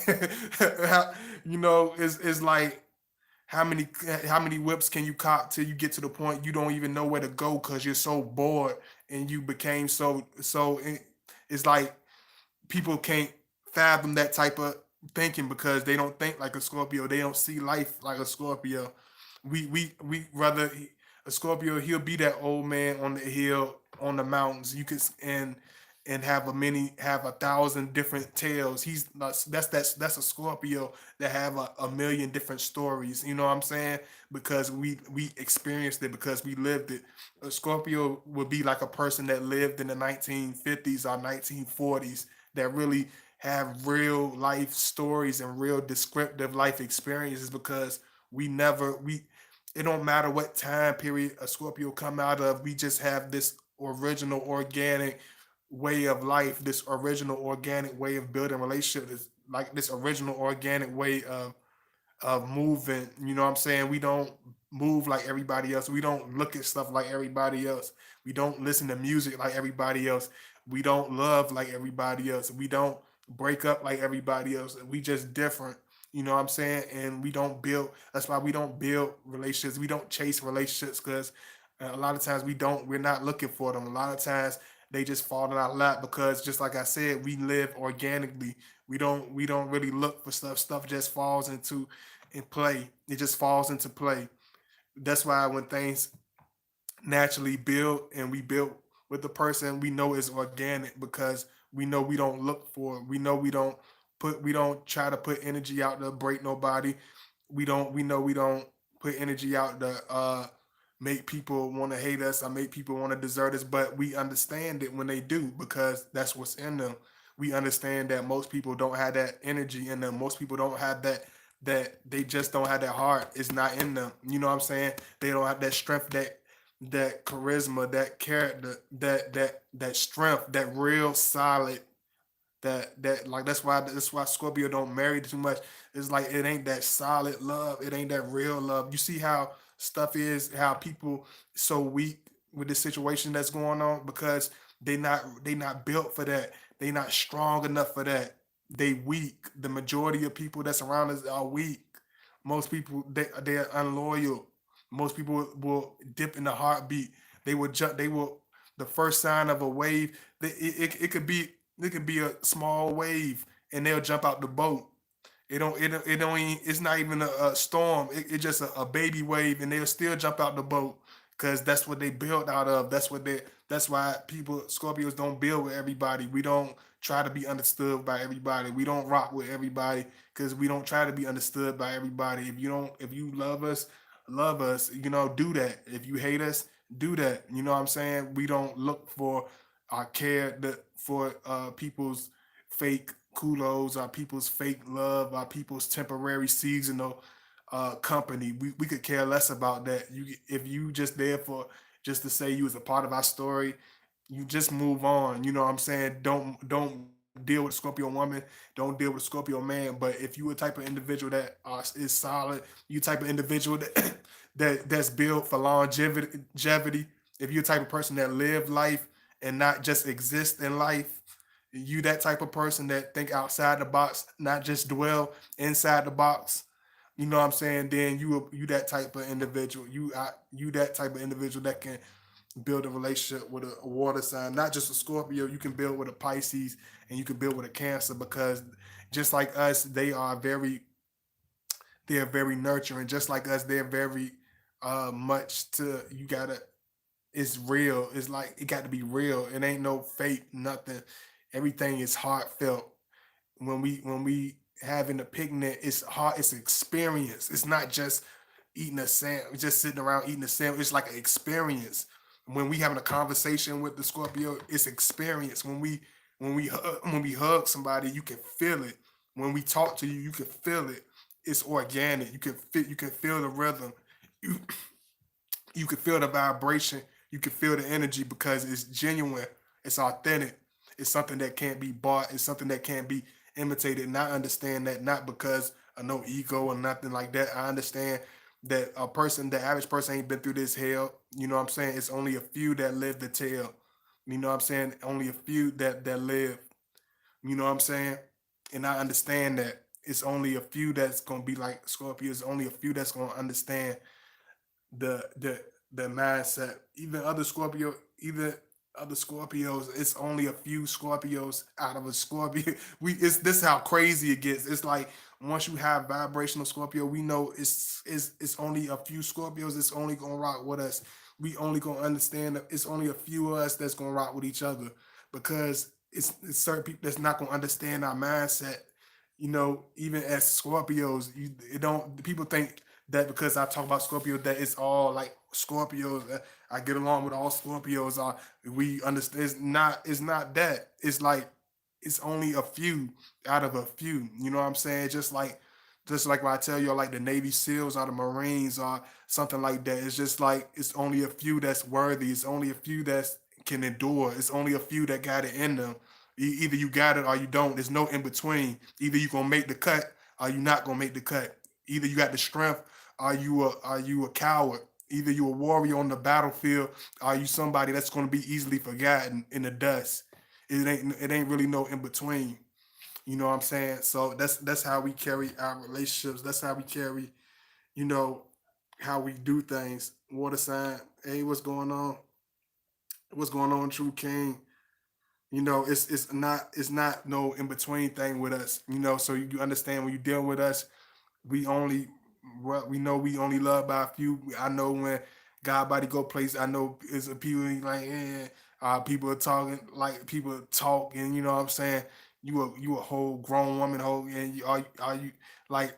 It's like how many whips can you cop till you get to the point you don't even know where to go because you're so bored and you became it's like people can't fathom that type of thinking because they don't think like a Scorpio. They don't see life like a Scorpio. We rather a Scorpio. He'll be that old man on the hill on the mountains. You could and have 1,000 different tales. That's a Scorpio that have a million different stories. You know what I'm saying? Because we experienced it because we lived it. A Scorpio would be like a person that lived in the 1950s or 1940s that really have real life stories and real descriptive life experiences because we it don't matter what time period a Scorpio come out of, we just have this original organic way of life, this original organic way of building relationships, like this original organic way of moving. You know what I'm saying? We don't move like everybody else. We don't look at stuff like everybody else. We don't listen to music like everybody else. We don't love like everybody else. We don't break up like everybody else. We just different. You know what I'm saying? And we don't build. That's why we don't build relationships. We don't chase relationships because a lot of times we're not looking for them. A lot of times they just fall in our lap because just like I said, we live organically. We don't really look for stuff. Stuff just falls into play. It just falls into play. That's why when things naturally build and we build with the person, we know it's organic because we know we don't look for it. We know we don't try to put energy out to break nobody. We know we don't put energy out to make people want to hate us or make people want to desert us, but we understand it when they do because that's what's in them. We understand that most people don't have that energy in them. Most people don't have that they just don't have that heart. It's not in them. You know what I'm saying? They don't have that strength, that charisma, that character, that strength, that real solid, that like that's why Scorpio don't marry too much. It's like it ain't that solid love. It ain't that real love. You see how stuff is, how people so weak with the situation that's going on because they not built for that. They not strong enough for that. They weak. The majority of people that's around us are weak. Most people they're unloyal. Most people will dip in the heartbeat. They will jump. They will the first sign of a wave. It could be a small wave and they'll jump out the boat. It don't even, it's not even a storm. It's just a baby wave and they'll still jump out the boat because that's what they built out of. That's why people Scorpios don't build with everybody. We don't try to be understood by everybody. We don't rock with everybody because we don't try to be understood by everybody. If you love us, do that. If you hate us, do that. You know what I'm saying? We don't look for our for people's fake kudos, our people's fake love, our people's temporary seasonal company. We could care less about that. If you just there for just to say you was a part of our story, you just move on. You know what I'm saying? Don't deal with a Scorpio woman, don't deal with a Scorpio man. But if you a type of individual that is solid, you type of individual that that's built for longevity. If you're the type of person that live life and not just exist in life, you that type of person that think outside the box, not just dwell inside the box. You know what I'm saying? Then you that type of individual. You that type of individual that can build a relationship with a water sign, not just a Scorpio. You can build with a Pisces and you can build with a Cancer because just like us, they are very nurturing. Just like us, they're very much to you gotta it's real. It's like it got to be real. It ain't no fake nothing. Everything is heartfelt. When we having a picnic, it's hard. It's an experience. It's not just eating a sandwich, just sitting around eating a sandwich. It's like an experience. When we having a conversation with the Scorpio, it's experience. When we hug somebody, you can feel it. When we talk to you, you can feel it. It's organic. You can feel the rhythm. You you can feel the vibration, you can feel the energy because it's genuine, it's authentic, it's something that can't be bought, it's something that can't be imitated. And I understand that not because of no ego or nothing like that. I understand that the average person ain't been through this hell. You know what I'm saying? It's only a few that live to tell. You know what I'm saying? Only a few that live. You know what I'm saying? And I understand that it's only a few that's gonna be like Scorpio. It's only a few that's gonna understand the the the mindset. Even other Scorpios, it's only a few Scorpios out of a Scorpio. It's this how crazy it gets. It's like once you have vibrational Scorpio, we know it's only a few Scorpios. It's only gonna rock with us. We only gonna understand that it's only a few of us that's gonna rock with each other because it's certain people that's not gonna understand our mindset. Even as Scorpios, it don't people think that because I talk about Scorpio that it's all like Scorpios. I get along with all Scorpios. We understand it's not that. It's like it's only a few out of a few. You know what I'm saying? Just like when I tell you like the Navy SEALs or the Marines or something like that. It's just like it's only a few that's worthy. It's only a few that can endure. It's only a few that got it in them. Either you got it or you don't. There's no in between. Either you gonna make the cut or you not gonna make the cut. Either you got the strength are you a coward. Either you a warrior on the battlefield, or are you somebody that's gonna be easily forgotten in the dust. It ain't really no in between. You know what I'm saying? So that's how we carry our relationships. That's how we carry, you know, how we do things. Water sign. Hey, what's going on, True King? It's not no in between thing with us. So you understand when you deal with us, we only we know we only love by a few. I know when God body go places. I know is people like, people are talking like people talk, and you know what I'm saying. You a whole grown woman, whole, and are you like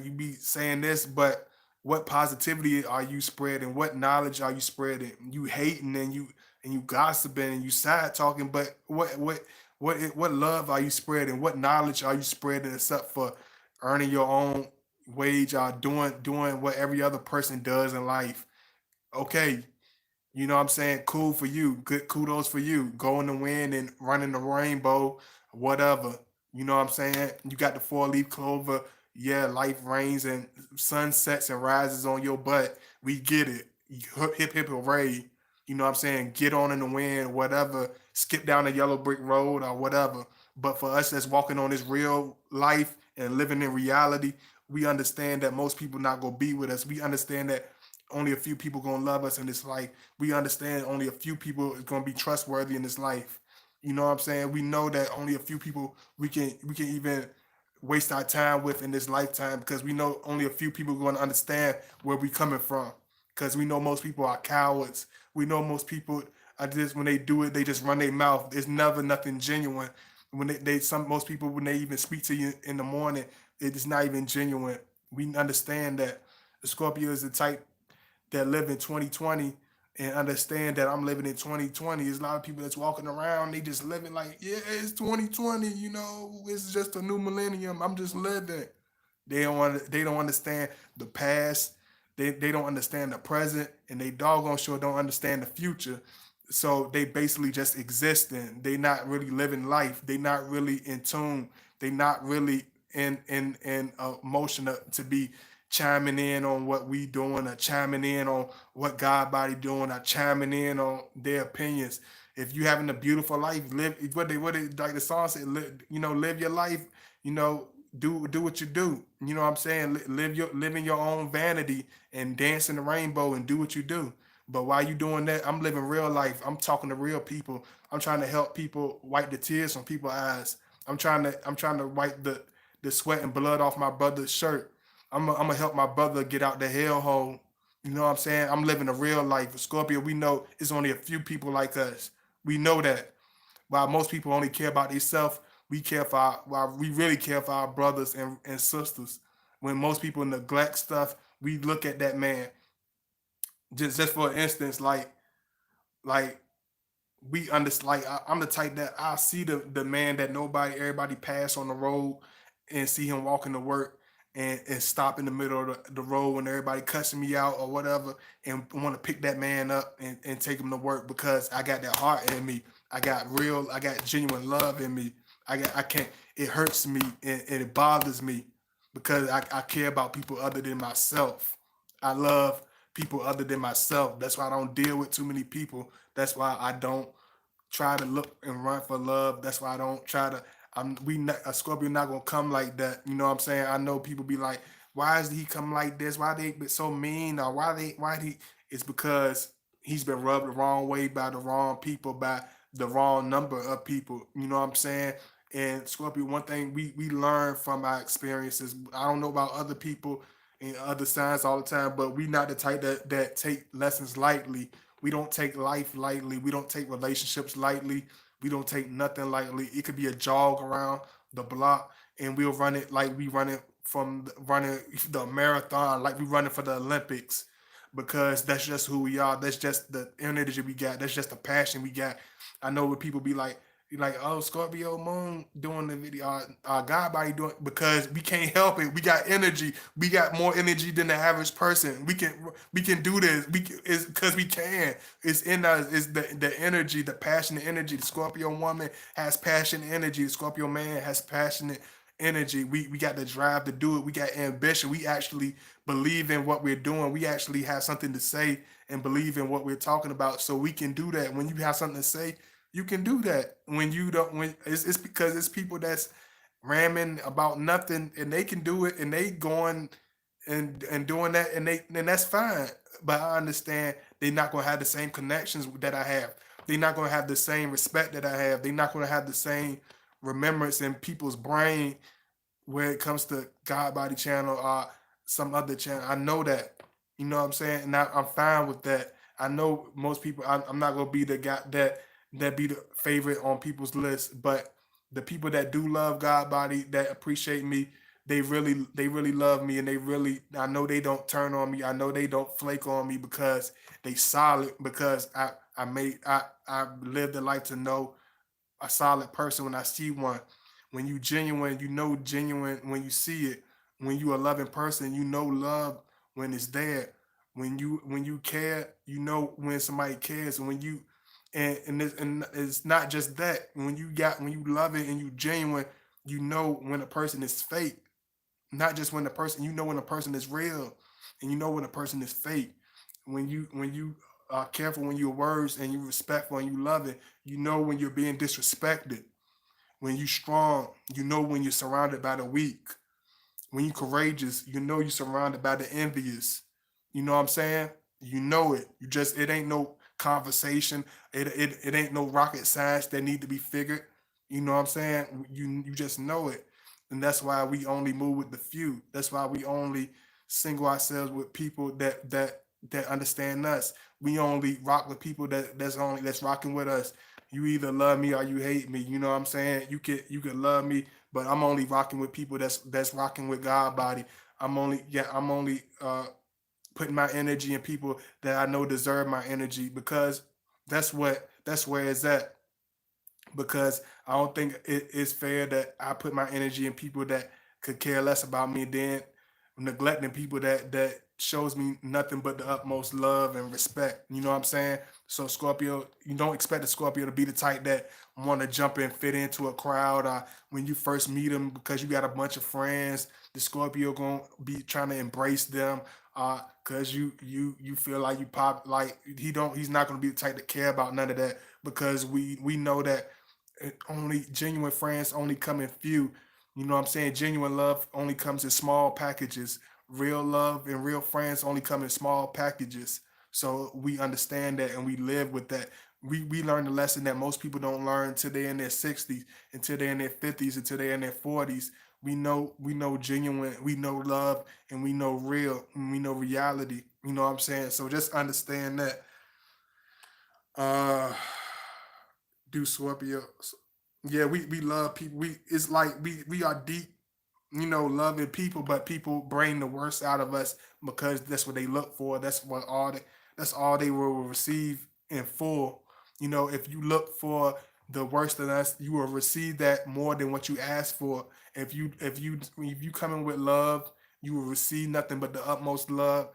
you be saying this, but what positivity are you spreading? What knowledge are you spreading? You hating and you gossiping and you side talking, but what love are you spreading? What knowledge are you spreading except for earning your own wage or doing what every other person does in life? Okay, you know what I'm saying? Cool for you. Good kudos for you. Going to win and running the rainbow, whatever. You know what I'm saying? You got the four leaf clover. Yeah, life rains and sun sets and rises on your butt. We get it. Hip hip hip hooray. You know what I'm saying? Get on in the wind, whatever. Skip down the yellow brick road or whatever. But for us that's walking on this real life and living in reality, we understand that most people not gonna be with us. We understand that only a few people gonna love us in this life. We understand only a few people is gonna be trustworthy in this life. You know what I'm saying? We know that only a few people we can even waste our time with in this lifetime, because we know only a few people are going to understand where we coming from. Because we know most people are cowards. We know most people are just, when they do it, they just run their mouth. There's never nothing genuine. When they some most people, when they even speak to you in the morning, it is not even genuine. We understand that the Scorpio is the type that live in 2020 and understand that I'm living in 2020. There's a lot of people that's walking around, they just living like, yeah, it's 2020, it's just a new millennium. I'm just living. They don't understand the past. They don't understand the present, and they doggone sure don't understand the future. So they basically just existing. They not really living life. They not really in tune. They not really in motion to be chiming in on what we doing, or chiming in on what God body doing, or chiming in on their opinions. If you having a beautiful life, live what they like the song said, live your life, you know, do what you do. You know what I'm saying? Live in your own vanity and dance in the rainbow and do what you do. But while you doing that, I'm living real life. I'm talking to real people. I'm trying to help people wipe the tears from people's eyes. I'm trying to wipe the sweat and blood off my brother's shirt. I'm gonna help my brother get out the hellhole. You know what I'm saying? I'm living a real life. Scorpio, we know it's only a few people like us. We know that. While most people only care about themselves, while we really care for our brothers and sisters. When most people neglect stuff, we look at that man. Just for instance, like we understand. Like I'm the type that I see the man that everybody pass on the road, and see him walking to work, and stop in the middle of the road when everybody cussing me out or whatever, and want to pick that man up and take him to work, because I got that heart in me. I got genuine love in me. I can't. It hurts me, and it bothers me, because I care about people other than myself. I love people other than myself. That's why I don't deal with too many people. That's why I don't try to look and run for love. That's why I don't try to. A Scorpio not gonna come like that. You know what I'm saying? I know people be like, why is he come like this? Why they been so mean? Or why he? It's because he's been rubbed the wrong way by the wrong people, by the wrong number of people. You know what I'm saying? And Scorpio, one thing we learn from our experiences. I don't know about other people and other signs all the time, but we not the type that take lessons lightly. We don't take life lightly. We don't take relationships lightly. We don't take nothing lightly. It could be a jog around the block, and we'll run it like we running the marathon, like we running for the Olympics, because that's just who we are. That's just the energy we got. That's just the passion we got. I know what people be like, oh, Scorpio Moon doing the video, God body doing, because we can't help it. We got energy. We got more energy than the average person. We can do this. It's because we can. It's in us. It's the energy, the passionate energy. The Scorpio woman has passionate energy. The Scorpio man has passionate energy. We got the drive to do it. We got ambition. We actually believe in what we're doing. We actually have something to say and believe in what we're talking about. So we can do that. When you have something to say, you can do that. When you don't, when it's because it's people that's ramming about nothing, and they can do it, and they going and doing that, and that's fine. But I understand they're not gonna have the same connections that I have. They're not gonna have the same respect that I have. They're not gonna have the same remembrance in people's brain when it comes to God Body Channel or some other channel. I know that. You know what I'm saying? And I'm fine with that. I know most people. I'm not gonna be the guy that be the favorite on people's list, but the people that do love God body, that appreciate me, they really love me, and they really. I know they don't turn on me. I know they don't flake on me because they solid. Because I lived a life to know a solid person when I see one. When you genuine, you know genuine when you see it. When you a loving person, you know love when it's there. When you care, you know when somebody cares. And when you and it's not just that. When you love it and you genuine, you know when a person is fake. Not just when the person you know when a person is real, and you know when a person is fake. When you are careful when your words and you respectful and you love it, you know when you're being disrespected. When you strong, you know when you're surrounded by the weak. When you courageous, you know you're surrounded by the envious. You know what I'm saying? You know it. It ain't no conversation. It ain't no rocket science that need to be figured. You know what I'm saying? You just know it. And that's why we only move with the few. That's why we only single ourselves with people that understand us. We only rock with people that's rocking with us. You either love me or you hate me. You know what I'm saying? You could love me, but I'm only rocking with people that's rocking with God body. I'm only putting my energy in people that I know deserve my energy, because that's where it's at. Because I don't think it is fair that I put my energy in people that could care less about me, and then neglecting people that shows me nothing but the utmost love and respect. You know what I'm saying? So Scorpio, you don't expect the Scorpio to be the type that want to jump and fit into a crowd. When you first meet them, because you got a bunch of friends, the Scorpio gonna be trying to embrace them. Cause you feel like you pop like he's not gonna be the type to care about none of that, because we know that only genuine friends only come in few. You know what I'm saying? Genuine love only comes in small packages. Real love and real friends only come in small packages. So we understand that and we live with that. We learn the lesson that most people don't learn until they're in their 60s, until they're in their 50s, until they're in their 40s. We know genuine, we know love, and we know real, and we know reality. You know what I'm saying? So just understand that. Uh do Scorpio. Yeah, we love people. It's like we are deep, loving people, but people bring the worst out of us because that's what they look for. That's all they will receive in full. If you look for the worst in us, you will receive that more than what you ask for. If you come in with love, you will receive nothing but the utmost love,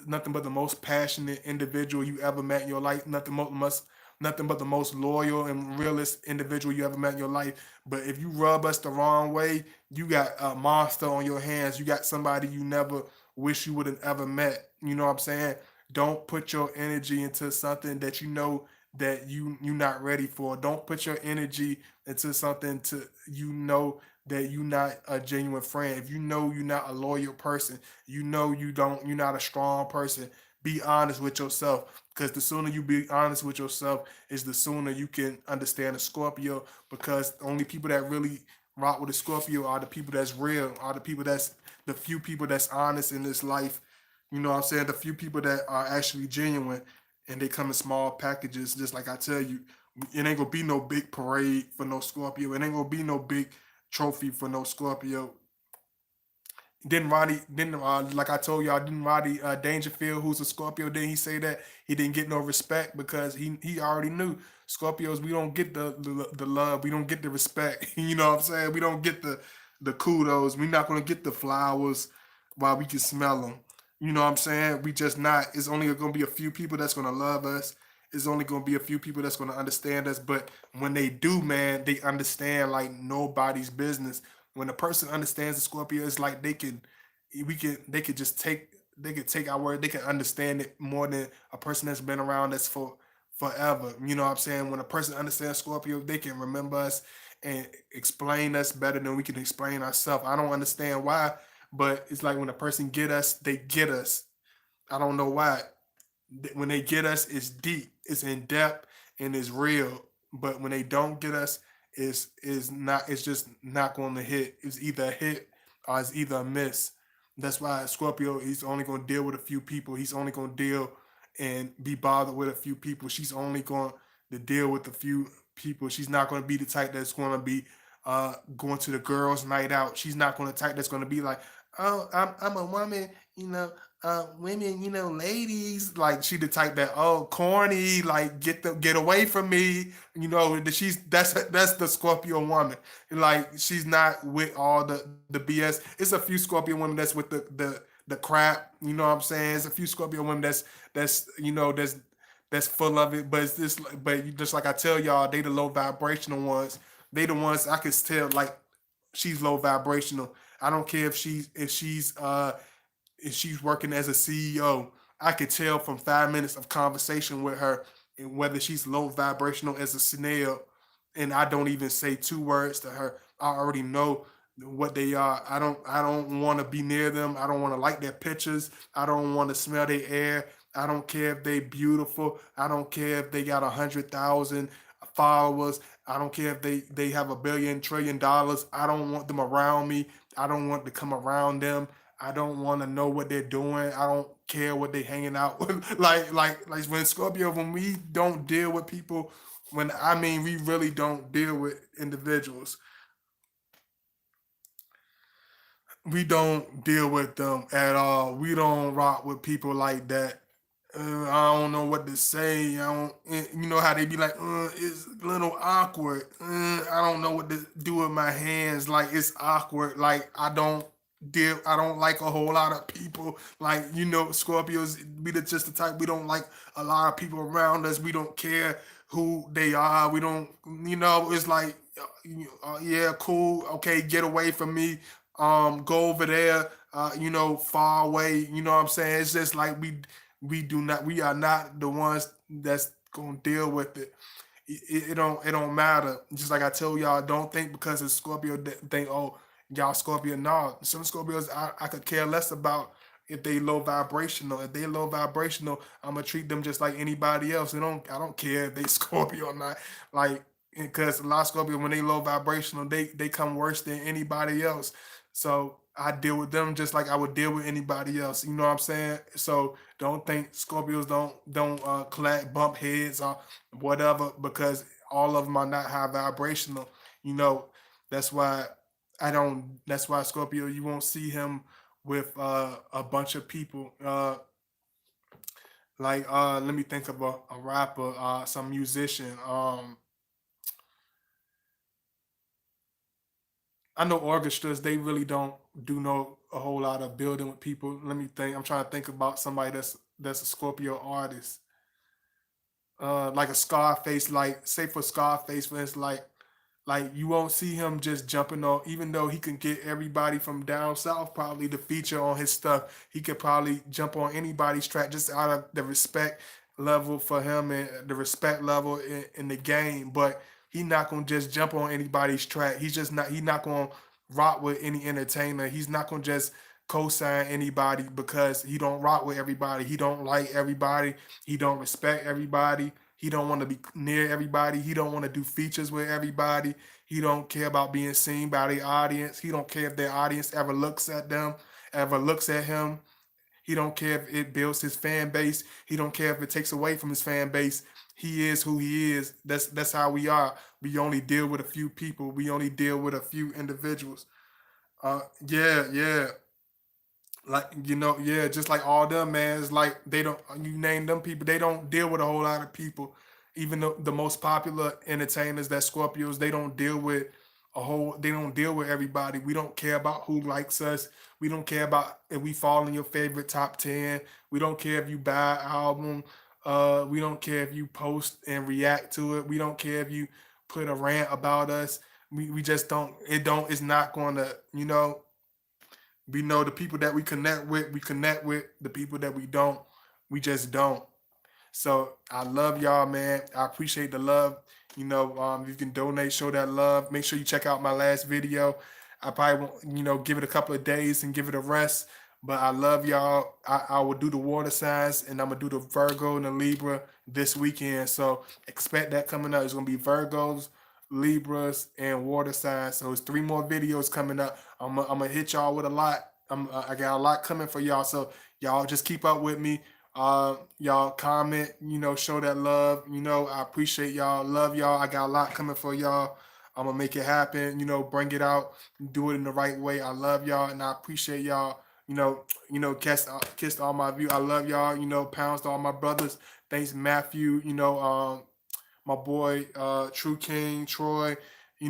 nothing but the most passionate individual you ever met in your life, nothing but the most loyal and realist individual you ever met in your life. But if you rub us the wrong way, you got a monster on your hands. You got somebody you never wish you would have ever met. You know what I'm saying? Don't put your energy into something that you know that you're not ready for. Don't put your energy into something to that you're not a genuine friend. If you know you're not a loyal person, you're not a strong person. Be honest with yourself, because the sooner you be honest with yourself is the sooner you can understand a Scorpio. Because the only people that really rock with a Scorpio are the people that's real, are the few people that's honest in this life. You know what I'm saying? The few people that are actually genuine, and they come in small packages. Just like I tell you, it ain't gonna be no big parade for no Scorpio. It ain't gonna be no big trophy for no Scorpio. Like I told y'all, didn't Roddy Dangerfield, who's a Scorpio, didn't he say that he didn't get no respect because he already knew Scorpios, we don't get the love, we don't get the respect. You know what I'm saying? We don't get the kudos. We're not gonna get the flowers while we can smell them. You know what I'm saying? We just not. It's only gonna be a few people that's gonna love us. It's only gonna be a few people that's gonna understand us. But when they do, man, they understand like nobody's business. When a person understands the Scorpio, it's like they could take our word, they can understand it more than a person that's been around us for forever. You know what I'm saying? When a person understands Scorpio, they can remember us and explain us better than we can explain ourselves. I don't understand why, but it's like when a person get us, they get us. I don't know why. When they get us, it's deep, it's in depth, and it's real. But when they don't get us, it's not. It's just not going to hit. It's either a hit or it's either a miss. That's why Scorpio, he's only going to deal with a few people. He's only going to deal and be bothered with a few people. She's only going to deal with a few people. She's not going to be the type that's going to be going to the girls' night out. She's not going to type that's going to be like, oh, I'm a woman, you know, women, you know, ladies. Like she the type that, oh, corny, like get away from me. You know, she's that's the Scorpio woman. Like she's not with all the BS. It's a few Scorpio women that's with the crap. You know what I'm saying? It's a few Scorpio women that's you know that's full of it. But it's just but just like I tell y'all, they the low vibrational ones. They the ones I can tell like she's low vibrational. I don't care if she's working as a CEO. I could tell from 5 minutes of conversation with her and whether she's low vibrational as a snail. And I don't even say two words to her. I already know what they are. I don't want to be near them. I don't want to like their pictures. I don't want to smell their air. I don't care if they beautiful. I don't care if they got 100,000 followers. I don't care if they have a billion trillion dollars. I don't want them around me. I don't want to come around them. I don't want to know what they're doing. I don't care what they hanging out with. Like when Scorpio, when we don't deal with people, when I mean we really don't deal with individuals, we don't deal with them at all. We don't rock with people like that. I don't know what to say. I don't, you know how they be like, it's a little awkward. I don't know what to do with my hands. Like it's awkward. Like I don't like a whole lot of people. Like you know, Scorpios, we just the type we don't like a lot of people around us. We don't care who they are. We don't, you know, it's like, yeah, cool. Okay, get away from me. Go over there. You know, far away. You know what I'm saying? It's just like we are not the ones that's gonna deal with it. It don't matter. Just like I tell y'all, don't think because it's Scorpio think, oh, y'all Scorpio. No, some Scorpios I could care less about if they low vibrational. If they low vibrational, I'm gonna treat them just like anybody else. I don't care if they Scorpio or not. Like because a lot of Scorpio when they low vibrational, they come worse than anybody else. So I deal with them just like I would deal with anybody else. You know what I'm saying? So don't think Scorpios don't collect bump heads or whatever because all of them are not high vibrational. You know that's why I don't. That's why Scorpio you won't see him with a bunch of people. Like let me think of a rapper, some musician. I know orchestras they really don't do no a whole lot of building with people. Let me think. I'm trying to think about somebody that's a Scorpio artist. Like a Scarface, like say for Scarface, for instance, like you won't see him just jumping on, even though he can get everybody from down south probably to feature on his stuff. He could probably jump on anybody's track just out of the respect level for him and the respect level in the game. But he not gonna just jump on anybody's track. He's not gonna rock with any entertainer. He's not gonna just co-sign anybody because he don't rock with everybody. He don't like everybody. He don't respect everybody. He don't want to be near everybody. He don't want to do features with everybody. He don't care about being seen by the audience. He don't care if their audience ever looks at them, ever looks at him. He don't care if it builds his fan base. He don't care if it takes away from his fan base. He is who he is. That's how we are. We only deal with a few people. We only deal with a few individuals. Yeah, yeah. Like yeah, just like all them man, it's like they don't you name them people, they don't deal with a whole lot of people. Even the most popular entertainers that Scorpios, they don't deal with everybody. We don't care about who likes us. We don't care about if we fall in your favorite top 10. We don't care if you buy an album. We don't care if you post and react to it. We don't care if you put a rant about us. We just it's not gonna, we know the people that we connect with. The people that we just don't. So I love y'all, man. I appreciate the love. You can donate, show that love. Make sure you check out my last video. I probably won't, give it a couple of days and give it a rest. But I love y'all. I will do the water signs and I'm gonna do the Virgo and the Libra this weekend. So expect that coming up. It's gonna be Virgos, Libras, and water signs. So it's three more videos coming up. I'm gonna hit y'all with a lot. I got a lot coming for y'all. So y'all just keep up with me. Y'all comment, show that love. I appreciate y'all, love y'all. I got a lot coming for y'all. I'm gonna make it happen. Bring it out, do it in the right way. I love y'all, and I appreciate y'all. Kiss all my view. I love y'all. Pounds to all my brothers. Thanks, Matthew. My boy, True King, Troy.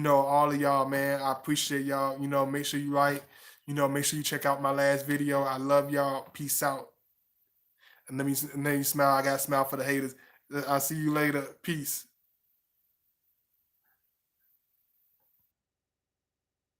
All of y'all, man. I appreciate y'all. Make sure you like. Make sure you check out my last video. I love y'all. Peace out. And let me smile. I got to smile for the haters. I'll see you later. Peace.